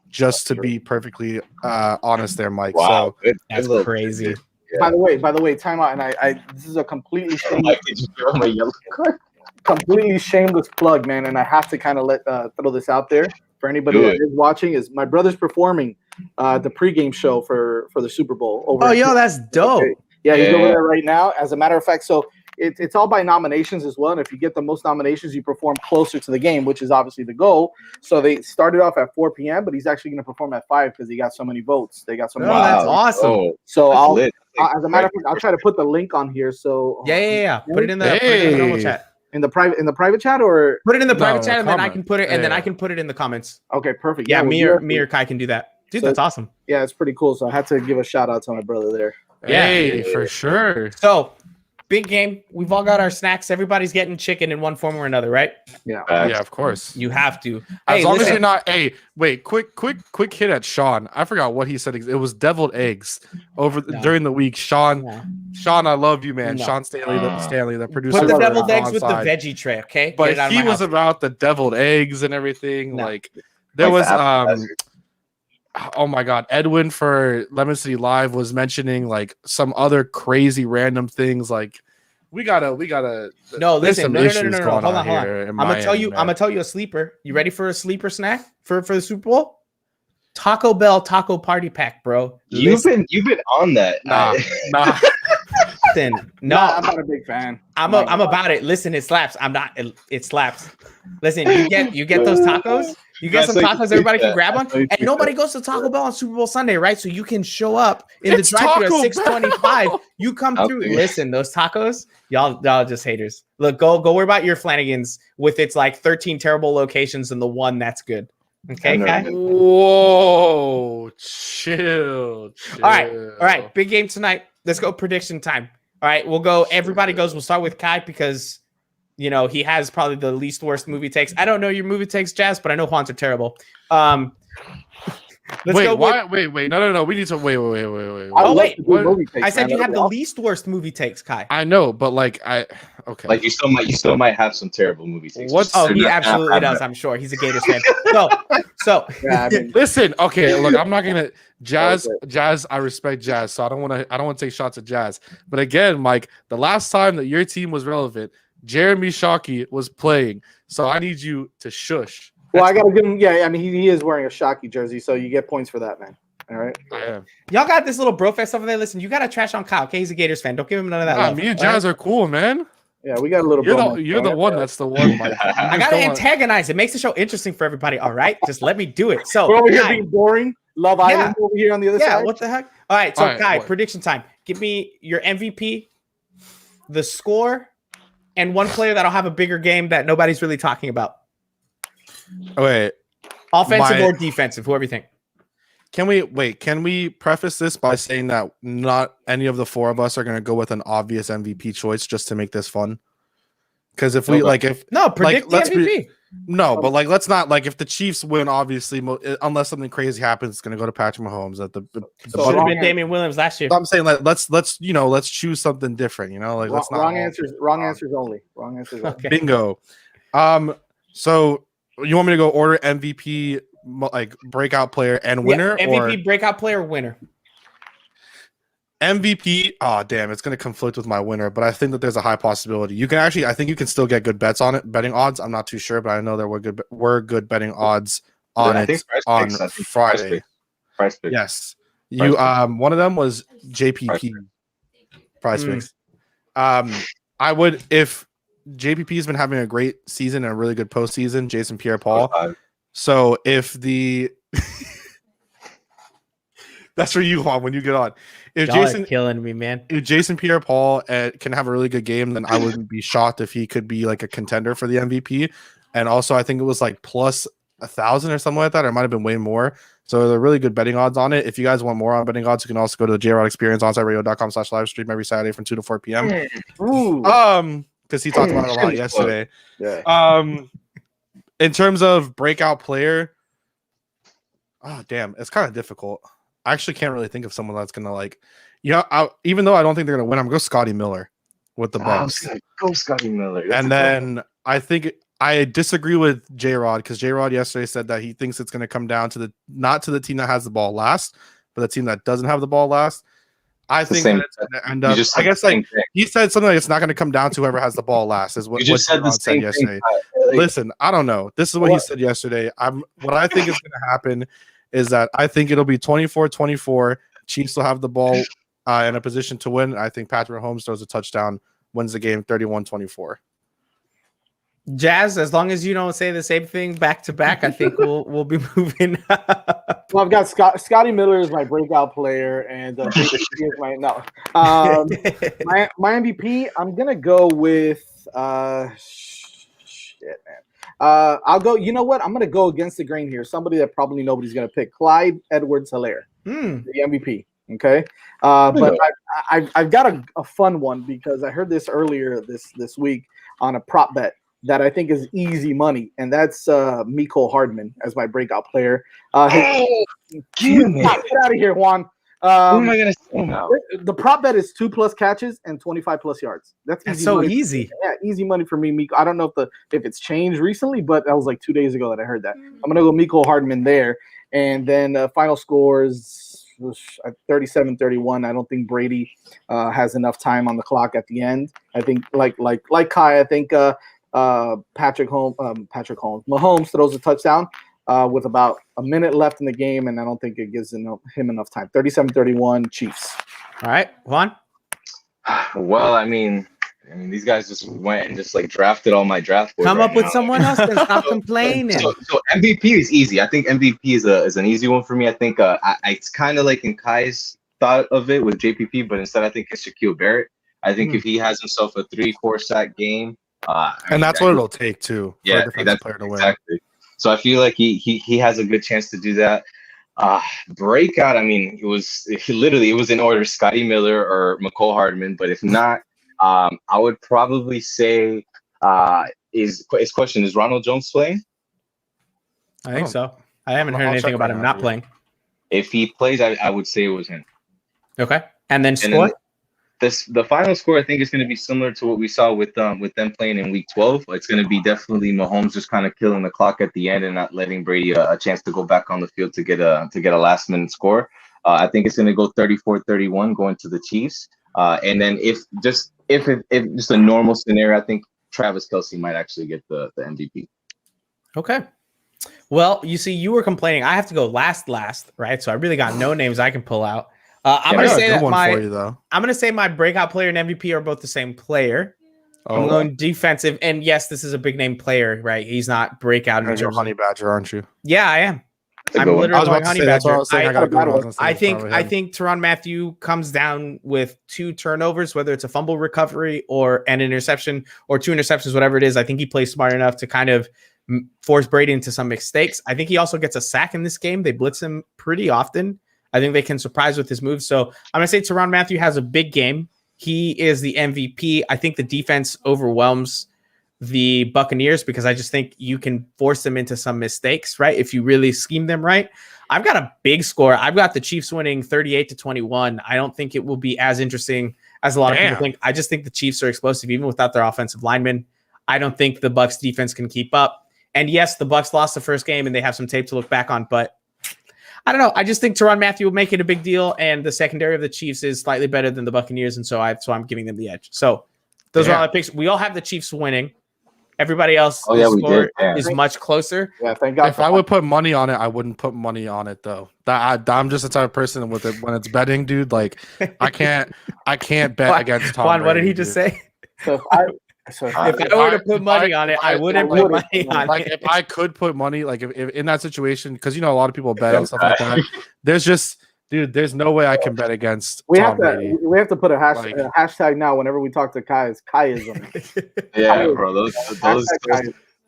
Just to be perfectly honest there, Mike. Wow. So that's crazy. Yeah. By the way, time out. And this is a completely Mike, did you give him a yellow card? Completely shameless plug, man. And I have to kind of throw this out there for anybody that is watching. Is my brother's performing the pregame show for the Super Bowl. That's dope. Yeah, he's over there right now. As a matter of fact, so it's all by nominations as well. And if you get the most nominations, you perform closer to the game, which is obviously the goal. So they started off at 4 p.m., but he's actually going to perform at 5 because he got so many votes. They got so many. That's awesome. So as a matter of fact, I'll try to put the link on here. So yeah. Put it in the normal chat. In the private chat, or put it in the private chat, and then I can put it, and then I can put it in the comments. Okay, perfect. Yeah, me or Kai can do that. Dude, that's awesome. Yeah, it's pretty cool. So I had to give a shout out to my brother there. Hey, for sure. So, big game. We've all got our snacks. Everybody's getting chicken in one form or another, right? Yeah. Yeah, of course. You have to. As long as you're not. Hey, wait. Quick hit at Sean. I forgot what he said. It was deviled eggs during the week. Sean, I love you, man. Sean Stanley, the producer. Put the deviled eggs with the veggie tray, okay? But he was about the deviled eggs and everything. No. Like there was oh my God, Edwin for Lemon City Live was mentioning like some other crazy random things. Like we gotta. No, listen, no. Hold on. I'm gonna tell you a sleeper. You ready for a sleeper snack for the Super Bowl? Taco Bell Taco Party Pack, bro. You've been on that. Nah. Listen, no, I'm not a big fan. I'm about it. Listen, it slaps. I'm not. It slaps. Listen, you get those tacos. You get some tacos everybody can grab on, and nobody goes to Taco Bell on Super Bowl Sunday, right? So you can show up in the drive-thru at 6:25. You come through. Listen, those tacos, y'all just haters. Look, go worry about your Flanagan's with its like 13 terrible locations and the one that's good. Okay, Kai? Whoa, chill. All right. Big game tonight. Let's go prediction time. All right, we'll go. Everybody goes. We'll start with Kai because he has probably the least worst movie takes. I don't know your movie takes, Jazz, but I know Juan's are terrible. Wait. No. We need to wait. Oh, wait. I said you have the least worst movie takes, Kai. I know, but okay. Like you still might have some terrible movie takes. He absolutely does. I'm sure he's a Gators fan. So yeah, listen. Okay, look, I'm not gonna Jazz. I respect Jazz, so I don't want to take shots at Jazz. But again, Mike, the last time that your team was relevant, Jeremy Shockey was playing, so I need you to shush. Well, I gotta give him. Yeah, I mean, he is wearing a Shockey jersey, so you get points for that, man. All right. I am. Y'all got this little bro fest over there. Listen, you gotta trash on Kyle. Okay, he's a Gators fan. Don't give him none of that. Nah, me and Jazz are cool, man. Yeah, we got a little. You're the one. That's the one, Mike. I gotta antagonize. It makes the show interesting for everybody. All right, just let me do it. So we're over here being boring. Love Island over here on the other side. Yeah, what the heck? All right, so Kai, prediction time. Give me your MVP, the score, and one player that'll have a bigger game that nobody's really talking about. Wait. Offensive or defensive, whoever you think. Can we preface this by saying that not any of the four of us are going to go with an obvious MVP choice just to make this fun? Because if we predict the MVP. But let's not if the Chiefs win, obviously, unless something crazy happens, it's going to go to Patrick Mahomes. Should have been Damian Williams last year. I'm saying let's choose something different. Wrong answers only. Wrong answers. Okay. Bingo. So you want me to go order MVP, breakout player and winner? MVP, breakout player, winner. MVP. Oh, damn. It's going to conflict with my winner, but I think that there's a high possibility. I think you can still get good bets on it, betting odds. I'm not too sure, but I know there were good betting odds on it on Friday. Price Picks. Yes. One of them was JPP. Price Picks. I would, if JPP has been having a great season and a really good postseason, Jason Pierre-Paul. So if that's for you, Juan, when you get on. If Y'all Jason are killing me, man. If Jason Pierre-Paul can have a really good game, then I wouldn't be shocked if he could be a contender for the MVP. And also, I think it was plus 1,000 or something like that, or it might have been way more. So they're really good betting odds on it. If you guys want more on betting odds, you can also go to the JRod Experience onsiteradio.com/live stream every Saturday from 2 to 4 p.m. Because he talked about it a lot yesterday. Yeah. In terms of breakout player, oh damn, it's kind of difficult. I actually can't really think of someone that's gonna even though I don't think they're gonna win, I'm gonna go Scotty Miller with the Bucks. Go Scotty Miller. And then I think I disagree with J-Rod because J-Rod yesterday said that he thinks it's gonna come down to not to the team that has the ball last, but the team that doesn't have the ball last. I think that it's gonna end up. I guess he said something it's not gonna come down to whoever has the ball last. Is what J-Rod said yesterday. Listen, I don't know. This is what he said yesterday. What I think is gonna happen is that I think it'll be 24-24. Chiefs will have the ball in a position to win. I think Patrick Mahomes throws a touchdown, wins the game 31-24. Jazz, as long as you don't say the same thing back to back, I think we'll be moving. Well, I've got Scotty Miller is my breakout player, and is my MVP. I'm gonna go with shit, man. I'll go. You know what? I'm gonna go against the grain here. Somebody that probably nobody's gonna pick. Clyde Edwards-Helaire, the MVP. Okay, but I've got a fun one because I heard this earlier this week on a prop bet that I think is easy money, and that's Mecole Hardman as my breakout player. Get out of here, Juan. Who am I gonna say now? The prop bet is 2+ catches and 25+ yards. That's easy. So money. Easy. Yeah, easy money for me. I don't know if it's changed recently, but that was 2 days ago that I heard that. I'm gonna go Mecole Hardman there, and then final scores 37-31. I don't think Brady has enough time on the clock at the end. I think like Kai, I think Mahomes throws a touchdown with about a minute left in the game, and I don't think it gives him enough time. 37-31 Chiefs. All right, Juan. Well, I mean, these guys just went and just like drafted all my draft board Come right up with now. someone else and stop complaining. So MVP is easy. I think MVP is an easy one for me. I think it's kind of like in Kai's thought of it with JPP, but instead I think it's Shaquille Barrett. I think if he has himself a 3-4 sack game, And that's what it'll take too for a defensive player to win. Exactly. So I feel like he has a good chance to do that. Breakout. I mean, it was in order: Scotty Miller or McCole Hardman. But if not, I would probably say his question is Ronald Jones playing? I think so. I haven't heard anything about him not playing. If he plays, I would say it was him. Okay, and then score. The final score, I think, is going to be similar to what we saw with them playing in Week 12. It's going to be definitely Mahomes just kind of killing the clock at the end and not letting Brady a chance to go back on the field to get a last minute score. I think it's going to go 34-31 going to the Chiefs. And then if just a normal scenario, I think Travis Kelce might actually get the MVP. Okay. Well, you see, you were complaining. I have to go last, right? So I really got no names I can pull out. I'm gonna say that I'm gonna say my breakout player and MVP are both the same player. I'm going defensive, and yes, this is a big name player, right? He's not breakout. You're Honey Badger, aren't you? Yeah, I am. I'm literally going Honey Badger. I think Tyrann Mathieu comes down with 2 turnovers, whether it's a fumble recovery or an interception or 2 interceptions, whatever it is. I think he plays smart enough to kind of force Brady into some mistakes. I think he also gets a sack in this game. They blitz him pretty often. I think they can surprise with his moves. So I'm going to say Tyrann Mathieu has a big game. He is the MVP. I think the defense overwhelms the Buccaneers because I just think you can force them into some mistakes, right? If you really scheme them right. I've got a big score. I've got the Chiefs winning 38-21. I don't think it will be as interesting as a lot of people think. I just think the Chiefs are explosive even without their offensive linemen. I don't think the Bucs defense can keep up. And yes, the Bucs lost the first game and they have some tape to look back on, but I don't know. I just think Tyrann Mathieu will make it a big deal, and the secondary of the Chiefs is slightly better than the Buccaneers, and so I'm giving them the edge. So those are all my picks. We all have the Chiefs winning. Everybody else score is much closer. Yeah, thank God. If I would put money on it, I wouldn't put money on it though. I'm just the type of person with it when it's betting, dude. Like I can't bet against Tom Brady. What did he just say? So if I were to put money on it, I wouldn't put money on it. Like if I could put money, like if in that situation, because a lot of people bet and stuff like that. There's no way I can bet against Tom Brady. We have to put a hashtag now whenever we talk to Kai. Is Kaiism. Yeah, bro. Those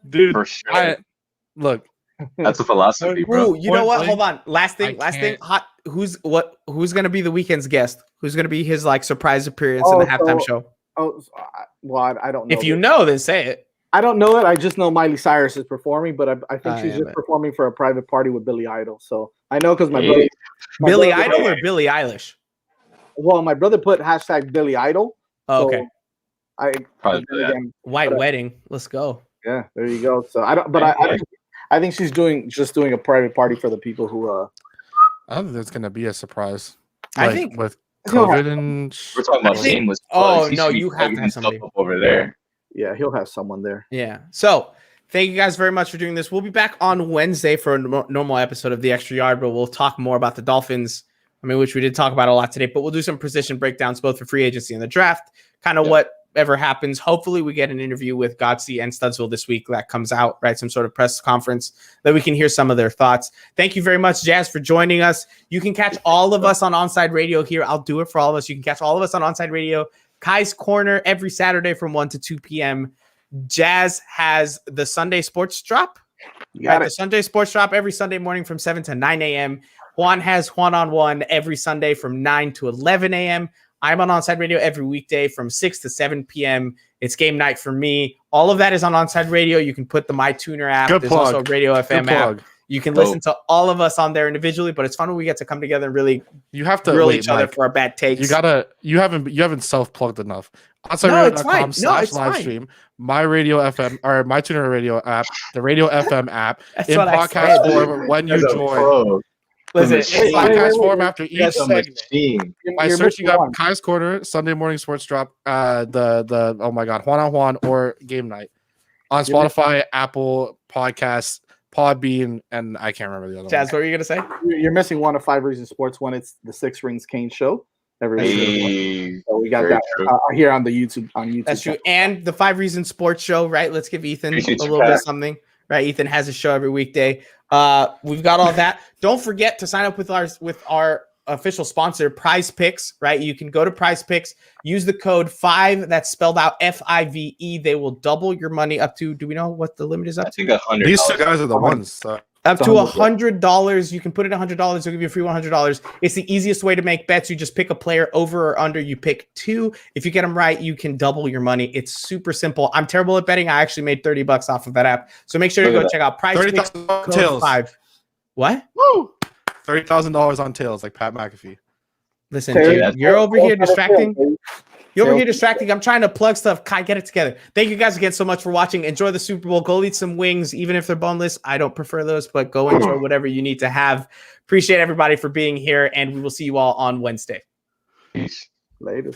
dude. For sure. Look, that's a philosophy, bro. Ooh, you know what? Hold on. Last thing. Hot. Who's gonna be the weekend's guest? Who's gonna be his surprise appearance in the halftime show? Well, I don't know. If you know, then say it. I don't know it. I just know Miley Cyrus is performing, but I think she's just performing for a private party with Billy Idol. So I know because my brother. Billy Idol or Billie Eilish? Well, my brother put hashtag Billy Idol. Oh, okay. So White wedding. Let's go. Yeah, there you go. So I think she's just doing a private party for the people who. I don't think there's gonna be a surprise. I think with COVID and we're talking about shameless. No, you have to have somebody over there. Yeah, he'll have someone there. Yeah. So thank you guys very much for doing this. We'll be back on Wednesday for a normal episode of The Extra Yard, but we'll talk more about the Dolphins. Which we did talk about a lot today, but we'll do some position breakdowns both for free agency and the draft, kind of whatever happens. Hopefully we get an interview with Godsey and Studsville this week that comes out, right? Some sort of press conference that we can hear some of their thoughts. Thank you very much, Jazz, for joining us. You can catch all of us on Onside Radio here. I'll do it for all of us. You can catch all of us on Onside Radio. Kai's Corner every Saturday from 1 to 2 p.m. Jazz has the Sunday Sports Drop. The Sunday Sports Drop every Sunday morning from 7 to 9 a.m. Juan has Juan on One every Sunday from 9 to 11 a.m. I'm on Onside Radio every weekday from 6 to 7 p.m. It's game night for me. All of that is on Onside Radio. You can put the MyTuner app. There's also a Radio FM app. You can listen to all of us on there individually, but it's fun when we get to come together and really grill each other for our bad takes. You haven't self-plugged enough. OnsideRadio.com/livestream, My Radio FM or MyTuner Radio app, the Radio FM app, in podcast form when you join. Listen, in podcast form after each segment. By searching up Kai's Corner, Sunday morning sports drop, the oh my god, Juan on Juan or Game Night on Spotify, Apple Podcasts, Podbean, and I can't remember the other one. Jazz, what were you gonna say? You're missing one of 5 Reasons Sports when it's the 6 Rings Kane show. every week. Hey, So we got very that true. here on the YouTube. On YouTube, That's true. And the 5 Reasons Sports Show, right? Let's give Ethan Appreciate a you, little bit of Pat. something, right? Ethan has a show every weekday. We've got all that. Don't forget to sign up with our official sponsor, Prize Picks, right? You can go to Prize Picks, use the code 5, that's spelled out FIVE. They will double your money up to, do we know what the limit is up I to? think $100. These two guys are the ones. So. Up It's to $100. $100. You can put in $100. They'll give you a free $100. It's the easiest way to make bets. You just pick a player over or under. You pick 2. If you get them right, you can double your money. It's super simple. I'm terrible at betting. I actually made $30 off of that app. So make sure to Look go at check out Price Picks, $30,000 code tails. 5. What? Woo! $30,000 on tails, like Pat McAfee. Listen, Tails. dude, you're over here Tails. distracting. You're over Tails. here distracting. I'm trying to plug stuff. Kai, get it together. Thank you guys again so much for watching. Enjoy the Super Bowl. Go eat some wings, even if they're boneless. I don't prefer those, but go enjoy whatever you need to have. Appreciate everybody for being here, and we will see you all on Wednesday. Peace. Later.